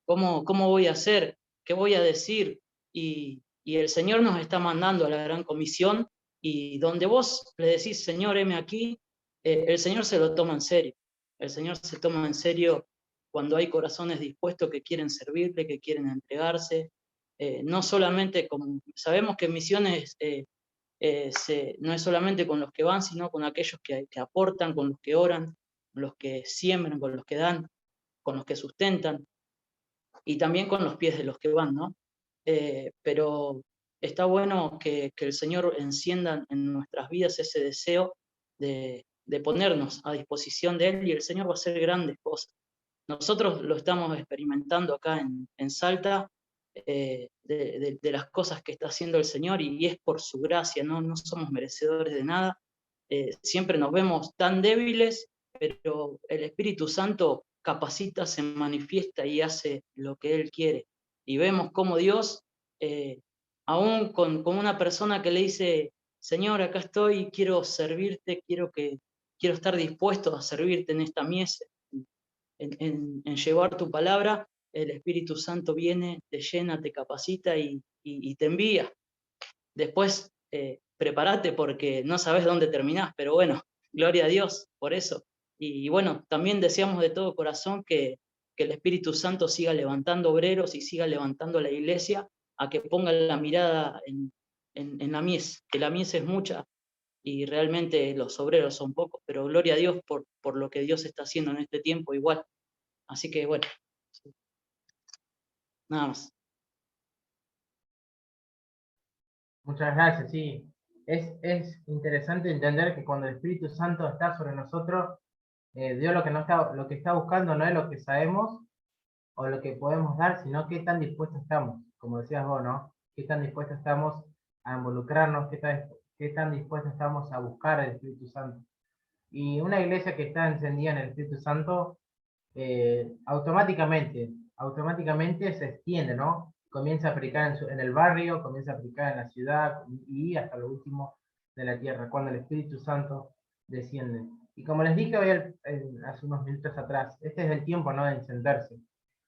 S2: ¿cómo voy a hacer? ¿Qué voy a decir? Y el Señor nos está mandando a la gran comisión y donde vos le decís, Señor, heme aquí, el Señor se lo toma en serio. El Señor se toma en serio cuando hay corazones dispuestos que quieren servirle, que quieren entregarse. No solamente como, sabemos que misiones no es solamente con los que van, sino con aquellos que aportan, con los que oran, con los que siembran, con los que dan, con los que sustentan, y también con los pies de los que van, ¿no? Pero está bueno que el Señor encienda en nuestras vidas ese deseo de ponernos a disposición de Él, y el Señor va a hacer grandes cosas. Nosotros lo estamos experimentando acá en Salta, de las cosas que está haciendo el Señor, y es por su gracia, no somos merecedores de nada. Siempre nos vemos tan débiles, pero el Espíritu Santo capacita, se manifiesta y hace lo que Él quiere. Y vemos cómo Dios, aún con una persona que le dice, Señor, acá estoy, quiero servirte, quiero estar dispuesto a servirte en esta mies, en llevar tu palabra, el Espíritu Santo viene, te llena, te capacita y te envía. Después, prepárate porque no sabes dónde terminás, pero bueno, gloria a Dios por eso. Y bueno, también deseamos de todo corazón que el Espíritu Santo siga levantando obreros y siga levantando a la iglesia a que ponga la mirada en la mies, que la mies es mucha y realmente los obreros son pocos, pero gloria a Dios por lo que Dios está haciendo en este tiempo igual. Así que bueno, nada más.
S1: Muchas gracias, sí. Es interesante entender que cuando el Espíritu Santo está sobre nosotros, Dios lo que está buscando no es lo que sabemos o lo que podemos dar, sino qué tan dispuestos estamos, como decías vos, ¿no? Qué tan dispuestos estamos a involucrarnos, qué tan dispuestos estamos a buscar al Espíritu Santo. Y una iglesia que está encendida en el Espíritu Santo, automáticamente se extiende, ¿no? Comienza a predicar en el barrio, comienza a predicar en la ciudad y hasta lo último de la tierra, cuando el Espíritu Santo desciende. Y como les dije hoy hace unos minutos atrás, este es el tiempo, ¿no?, de encenderse,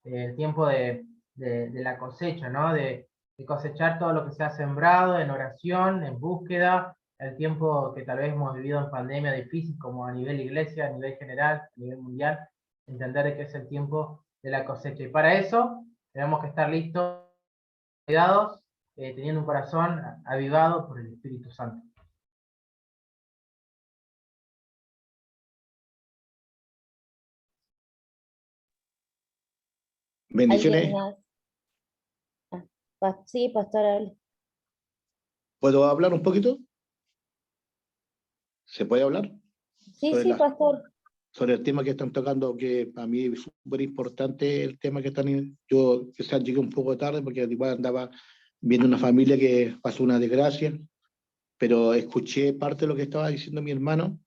S1: el tiempo de la cosecha, ¿no?, de cosechar todo lo que se ha sembrado en oración, en búsqueda, el tiempo que tal vez hemos vivido en pandemia difícil, como a nivel iglesia, a nivel general, a nivel mundial, entender que es el tiempo de la cosecha. Y para eso tenemos que estar listos, cuidados, teniendo un corazón avivado por el Espíritu Santo.
S7: Bendiciones.
S3: Sí, pastor.
S7: ¿Puedo hablar un poquito? ¿Se puede hablar?
S3: Sí, pastor.
S7: Sobre el tema que están tocando, que para mí es súper importante el tema que están. Yo quizás llegué un poco tarde porque igual andaba viendo una familia que pasó una desgracia, pero escuché parte de lo que estaba diciendo mi hermano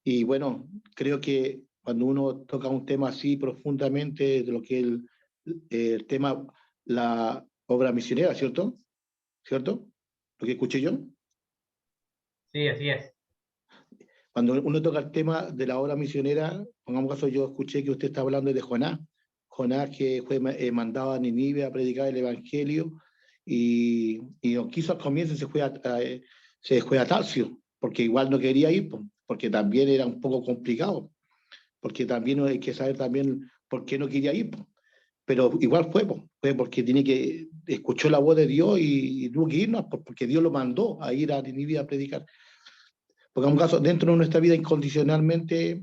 S7: y bueno, creo que cuando uno toca un tema así profundamente de lo que es el tema, la obra misionera, ¿cierto? ¿Cierto? ¿Lo que escuché yo?
S1: Sí, así es.
S7: Cuando uno toca el tema de la obra misionera, pongamos caso, yo escuché que usted está hablando de Jonás. Jonás que fue mandado a Nínive a predicar el evangelio y no quiso al comienzo, se fue a Tarso, porque igual no quería ir, porque también era un poco complicado, porque también hay que saber también por qué no quería ir, pero igual fue porque escuchó la voz de Dios y tuvo que irnos, porque Dios lo mandó a ir a Nínive a predicar. Porque en un caso, dentro de nuestra vida incondicionalmente,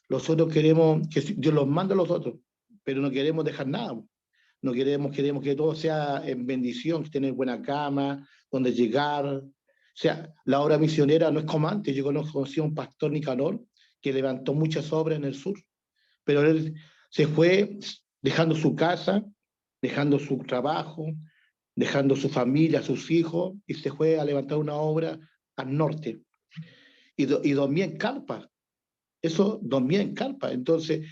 S7: nosotros queremos que Dios los manda a los otros, pero no queremos dejar nada. No queremos que todo sea en bendición, que tener buena cama, donde llegar. O sea, la obra misionera no es como antes. Yo conocí a un pastor, Nicanor, que levantó muchas obras en el sur, pero él se fue dejando su casa, dejando su trabajo, dejando su familia, sus hijos, y se fue a levantar una obra al norte. Y dormía en carpa. Eso dormía en carpa. Entonces,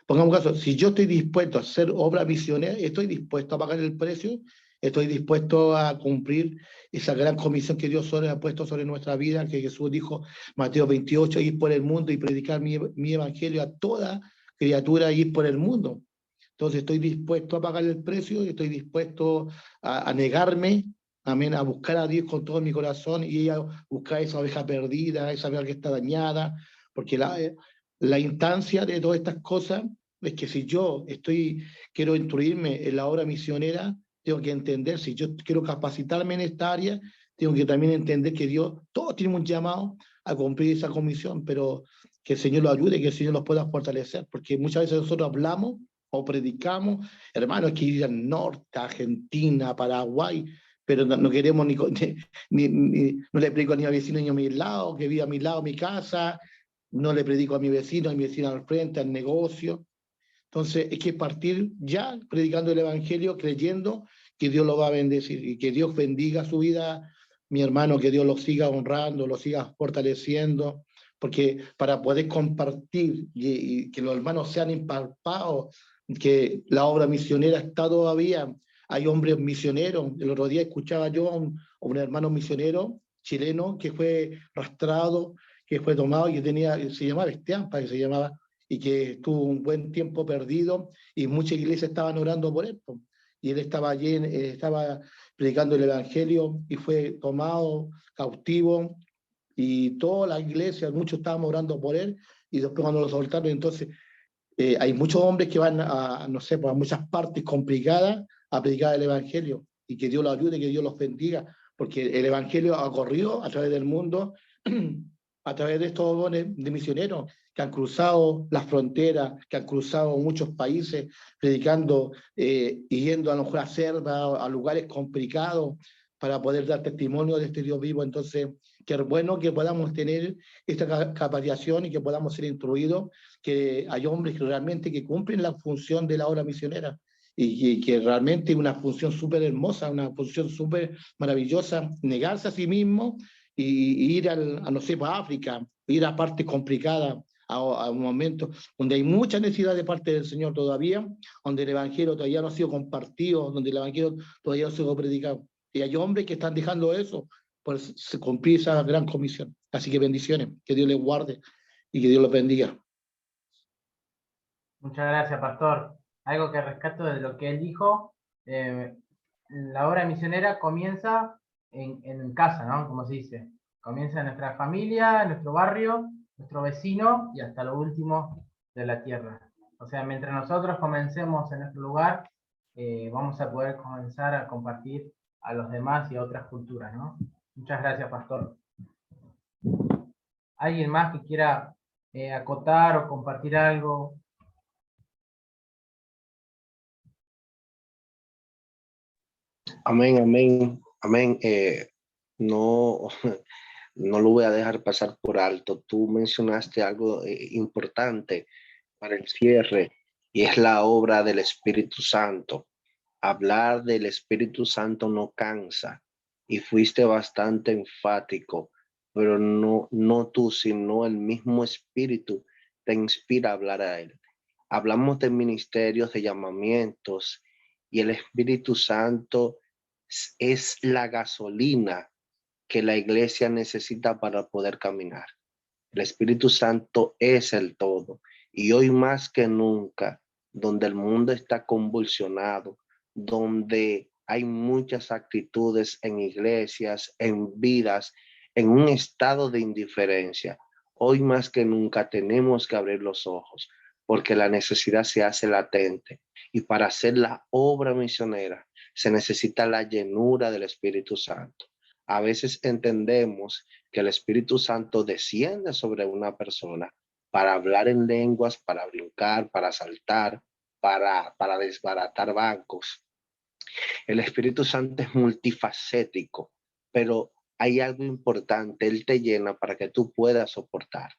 S7: pongamos caso, si yo estoy dispuesto a hacer obra misionera, estoy dispuesto a pagar el precio, estoy dispuesto a cumplir esa gran comisión que Dios ha puesto sobre nuestra vida, que Jesús dijo, Mateo 28, ir por el mundo y predicar mi evangelio a toda criatura, ir por el mundo. Entonces, estoy dispuesto a pagar el precio, estoy dispuesto a negarme, amén, a buscar a Dios con todo mi corazón y a buscar esa oveja perdida, esa oveja que está dañada, porque la instancia de todas estas cosas es que si yo quiero instruirme en la obra misionera, tengo que entender, si yo quiero capacitarme en esta área, tengo que también entender que Dios, todos tenemos un llamado a cumplir esa comisión, pero que el Señor lo ayude, que el Señor los pueda fortalecer, porque muchas veces nosotros hablamos o predicamos, hermanos, hay que ir al norte, a Argentina, Paraguay, pero no queremos no le predico ni a mi vecino ni a mi lado, que vive a mi lado, mi casa, no le predico a mi vecino al frente, al negocio. Entonces hay que partir ya predicando el Evangelio, creyendo que Dios lo va a bendecir y que Dios bendiga su vida, mi hermano, que Dios lo siga honrando, lo siga fortaleciendo, porque para poder compartir y que los hermanos sean impactados, que la obra misionera está todavía, hay hombres misioneros. El otro día escuchaba yo a un hermano misionero chileno que fue arrastrado, que fue tomado y se llamaba Esteampa, que se llamaba, y que estuvo un buen tiempo perdido y muchas iglesias estaban orando por él. Y él estaba allí, estaba predicando el Evangelio y fue tomado cautivo y todas las iglesias, muchos estaban orando por él y después cuando lo soltaron, entonces hay muchos hombres que van a, no sé, pues a muchas partes complicadas a predicar el Evangelio y que Dios los ayude, que Dios los bendiga, porque el Evangelio ha corrido a través del mundo, a través de estos dones de misioneros que han cruzado las fronteras, que han cruzado muchos países, predicando y yendo a lo mejor a selvas, a lugares complicados, para poder dar testimonio de este Dios vivo. Entonces, qué bueno que podamos tener esta capacitación y que podamos ser instruidos, que hay hombres que realmente que cumplen la función de la obra misionera y que realmente es una función súper hermosa, una función súper maravillosa, negarse a sí mismo y ir no sé, para África, ir a partes complicadas, a un momento donde hay mucha necesidad de parte del Señor todavía, donde el Evangelio todavía no ha sido compartido, donde el Evangelio todavía no ha sido predicado. Y hay hombres que están dejando eso, pues se cumplir esa gran comisión. Así que bendiciones, que Dios les guarde y que Dios los bendiga.
S1: Muchas gracias, pastor. Algo que rescato de lo que él dijo, la obra misionera comienza en casa, ¿no? Como se dice. Comienza en nuestra familia, en nuestro barrio, nuestro vecino y hasta lo último de la tierra. O sea, mientras nosotros comencemos en nuestro lugar, vamos a poder comenzar a compartir a los demás y a otras culturas, ¿no? Muchas gracias, pastor. ¿Alguien más que quiera acotar o compartir algo?
S4: Amén, amén, amén. No, no lo voy a dejar pasar por alto. Tú mencionaste algo importante para el cierre y es la obra del Espíritu Santo. Hablar del Espíritu Santo no cansa y fuiste bastante enfático, pero no tú, sino el mismo Espíritu te inspira a hablar a él. Hablamos de ministerios, de llamamientos y el Espíritu Santo es la gasolina que la iglesia necesita para poder caminar. El Espíritu Santo es el todo. Y hoy más que nunca, donde el mundo está convulsionado, donde hay muchas actitudes en iglesias, en vidas, en un estado de indiferencia, hoy más que nunca tenemos que abrir los ojos, porque la necesidad se hace latente. Y para hacer la obra misionera se necesita la llenura del Espíritu Santo. A veces entendemos que el Espíritu Santo desciende sobre una persona para hablar en lenguas, para brincar, para saltar, para desbaratar bancos. El Espíritu Santo es multifacético, pero hay algo importante, Él te llena para que tú puedas soportar.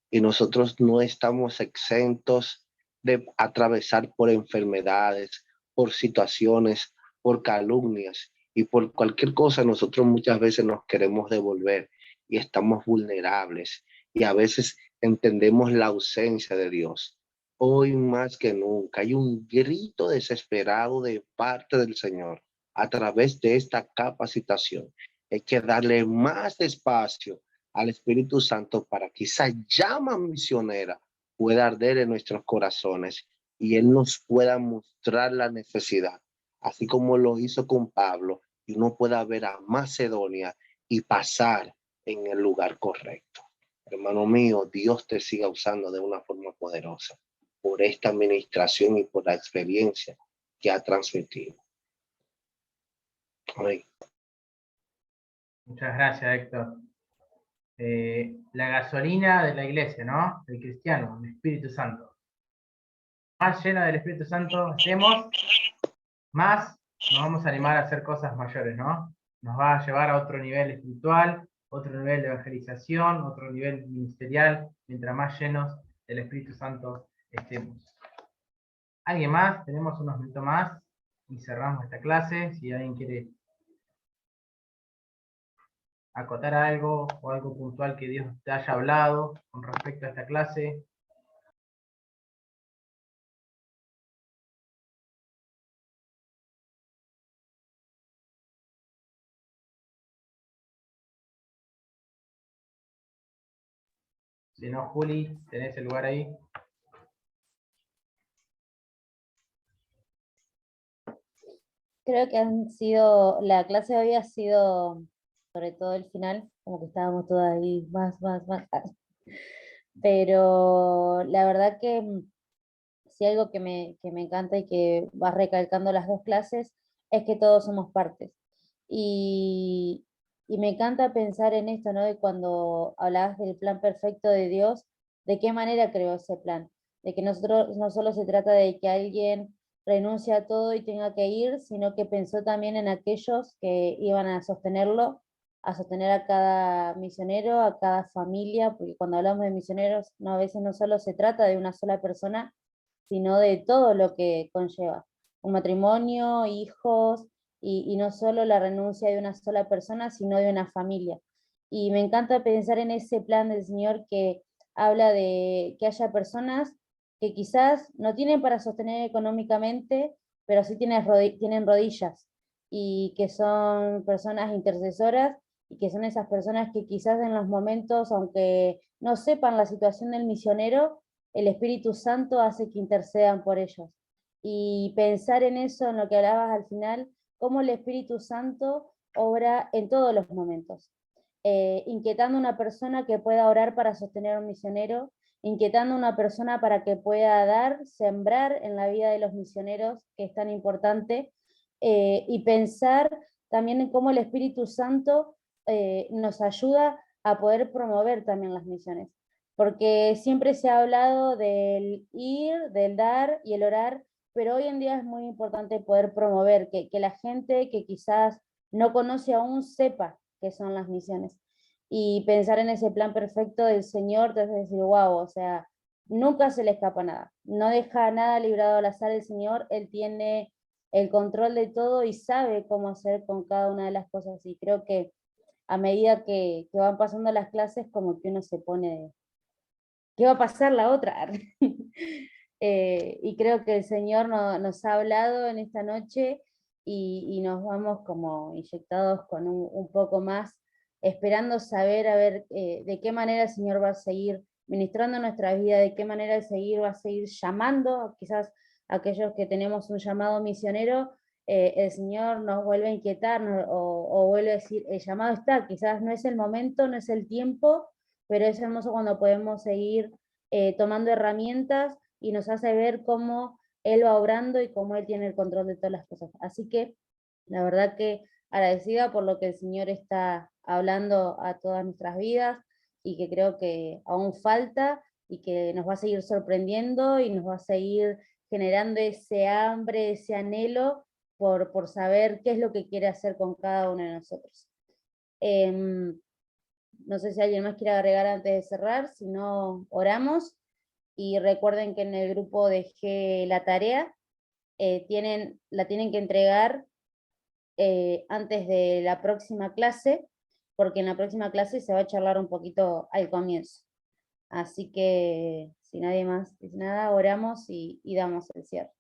S4: Y nosotros no estamos exentos de atravesar por enfermedades, por situaciones, por calumnias y por cualquier cosa. Nosotros muchas veces nos queremos devolver y estamos vulnerables y a veces entendemos la ausencia de Dios. Hoy más que nunca hay un grito desesperado de parte del Señor a través de esta capacitación. Hay que darle más espacio al Espíritu Santo para que esa llama misionera pueda arder en nuestros corazones y Él nos pueda mostrar la necesidad, así como lo hizo con Pablo, y uno pueda ver a Macedonia y pasar en el lugar correcto. Hermano mío, Dios te siga usando de una forma poderosa por esta administración y por la experiencia que ha transmitido. Amén.
S1: Muchas gracias, Héctor. La gasolina de la iglesia, ¿no? Del cristiano, el Espíritu Santo. Más lleno del Espíritu Santo estemos, más nos vamos a animar a hacer cosas mayores, ¿no? Nos va a llevar a otro nivel espiritual, otro nivel de evangelización, otro nivel ministerial, mientras más llenos del Espíritu Santo estemos. ¿Alguien más? Tenemos unos minutos más y cerramos esta clase. Si alguien quiere acotar algo o algo puntual que Dios te haya hablado con respecto a esta clase. Si no, Juli, tenés el lugar ahí.
S3: Creo que la clase de hoy ha sido, sobre todo el final, como que estábamos todas ahí, más. Pero la verdad que sí, algo que me encanta y que va recalcando las dos clases es que todos somos partes. Y, y me encanta pensar en esto, ¿no? De cuando hablabas del plan perfecto de Dios, de qué manera creó ese plan, de que nosotros no solo se trata de que alguien renuncie a todo y tenga que ir, sino que pensó también en aquellos que iban a sostener a cada misionero, a cada familia, porque cuando hablamos de misioneros, no, a veces no solo se trata de una sola persona, sino de todo lo que conlleva. Un matrimonio, hijos, y no solo la renuncia de una sola persona, sino de una familia. Y me encanta pensar en ese plan del Señor que habla de que haya personas que quizás no tienen para sostener económicamente, pero sí tienen rodillas, y que son personas intercesoras, y que son esas personas que quizás en los momentos, aunque no sepan la situación del misionero, el Espíritu Santo hace que intercedan por ellos. Y pensar en eso, en lo que hablabas al final, cómo el Espíritu Santo obra en todos los momentos. Inquietando a una persona que pueda orar para sostener a un misionero, inquietando a una persona para que pueda dar, sembrar en la vida de los misioneros, que es tan importante, y pensar también en cómo el Espíritu Santo nos ayuda a poder promover también las misiones. Porque siempre se ha hablado del ir, del dar y el orar, pero hoy en día es muy importante poder promover, que la gente que quizás no conoce aún sepa qué son las misiones. Y pensar en ese plan perfecto del Señor, te hace decir, wow, o sea, nunca se le escapa nada, no deja nada librado al azar el Señor, Él tiene el control de todo y sabe cómo hacer con cada una de las cosas. Y creo que a medida que van pasando las clases, como que uno se pone, ¿qué va a pasar la otra? Y creo que el Señor nos ha hablado en esta noche, y nos vamos como inyectados con un poco más, esperando saber a ver de qué manera el Señor va a seguir ministrando nuestra vida, de qué manera el Señor va a seguir llamando, quizás aquellos que tenemos un llamado misionero, el Señor nos vuelve a inquietar, o vuelve a decir, el llamado está, quizás no es el momento, no es el tiempo, pero es hermoso cuando podemos seguir tomando herramientas, y nos hace ver cómo Él va obrando y cómo Él tiene el control de todas las cosas. Así que la verdad que agradecida por lo que el Señor está hablando a todas nuestras vidas, y que creo que aún falta, y que nos va a seguir sorprendiendo y nos va a seguir generando ese hambre, ese anhelo por saber qué es lo que quiere hacer con cada uno de nosotros. No sé si alguien más quiere agregar antes de cerrar, si no, oramos. Y recuerden que en el grupo dejé la tarea, la tienen que entregar antes de la próxima clase, porque en la próxima clase se va a charlar un poquito al comienzo. Así que si nadie más dice nada, oramos y damos el cierre.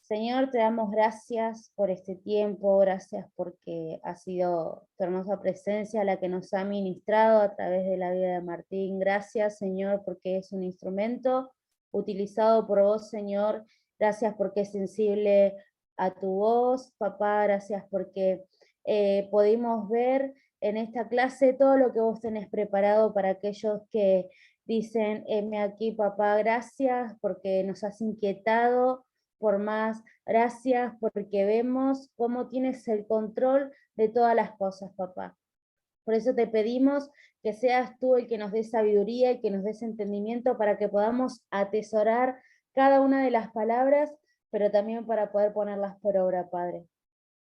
S3: Señor, te damos gracias por este tiempo, gracias porque ha sido tu hermosa presencia la que nos ha ministrado a través de la vida de Martín. Gracias, Señor, porque es un instrumento utilizado por vos, Señor. Gracias porque es sensible a tu voz, papá. Gracias porque pudimos ver en esta clase todo lo que vos tenés preparado para aquellos que dicen, heme aquí, papá. Gracias porque nos has inquietado por más. Gracias porque vemos cómo tienes el control de todas las cosas, papá. Por eso te pedimos que seas tú el que nos dé sabiduría y que nos des entendimiento para que podamos atesorar cada una de las palabras, pero también para poder ponerlas por obra, Padre.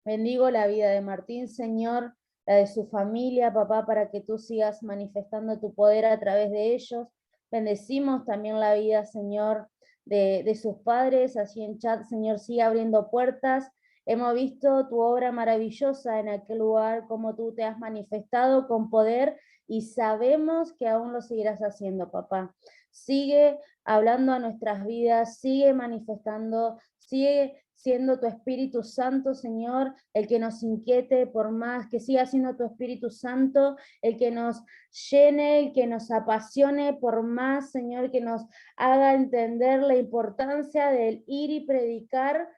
S3: Bendigo la vida de Martín, Señor, la de su familia, papá, para que tú sigas manifestando tu poder a través de ellos. Bendecimos también la vida, Señor, de sus padres, así en chat, Señor, sigue abriendo puertas. Hemos visto tu obra maravillosa en aquel lugar, cómo tú te has manifestado con poder y sabemos que aún lo seguirás haciendo, papá. Sigue hablando a nuestras vidas, sigue manifestando, sigue siendo tu Espíritu Santo, Señor, el que nos inquiete por más, que siga siendo tu Espíritu Santo, el que nos llene, el que nos apasione por más, Señor, que nos haga entender la importancia del ir y predicar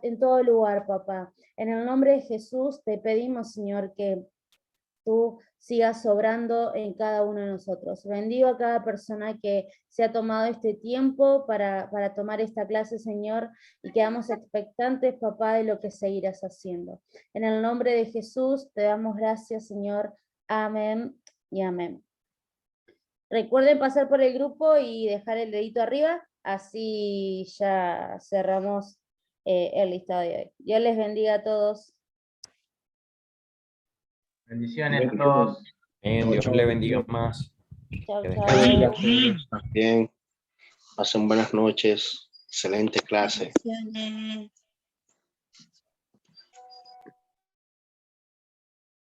S3: en todo lugar, papá. En el nombre de Jesús te pedimos, Señor, que tú sigas obrando en cada uno de nosotros. Bendigo a cada persona que se ha tomado este tiempo para tomar esta clase, Señor, y quedamos expectantes, papá, de lo que seguirás haciendo. En el nombre de Jesús te damos gracias, Señor. Amén y amén. Recuerden pasar por el grupo y dejar el dedito arriba, así ya cerramos el listado de hoy. Dios les bendiga a todos.
S1: Bendiciones a todos.
S8: Dios le bendiga más.
S3: Chao,
S8: Que
S3: chao.
S8: descansen.
S4: Bien, pasen buenas noches. Excelente clase.
S9: Bendiciones.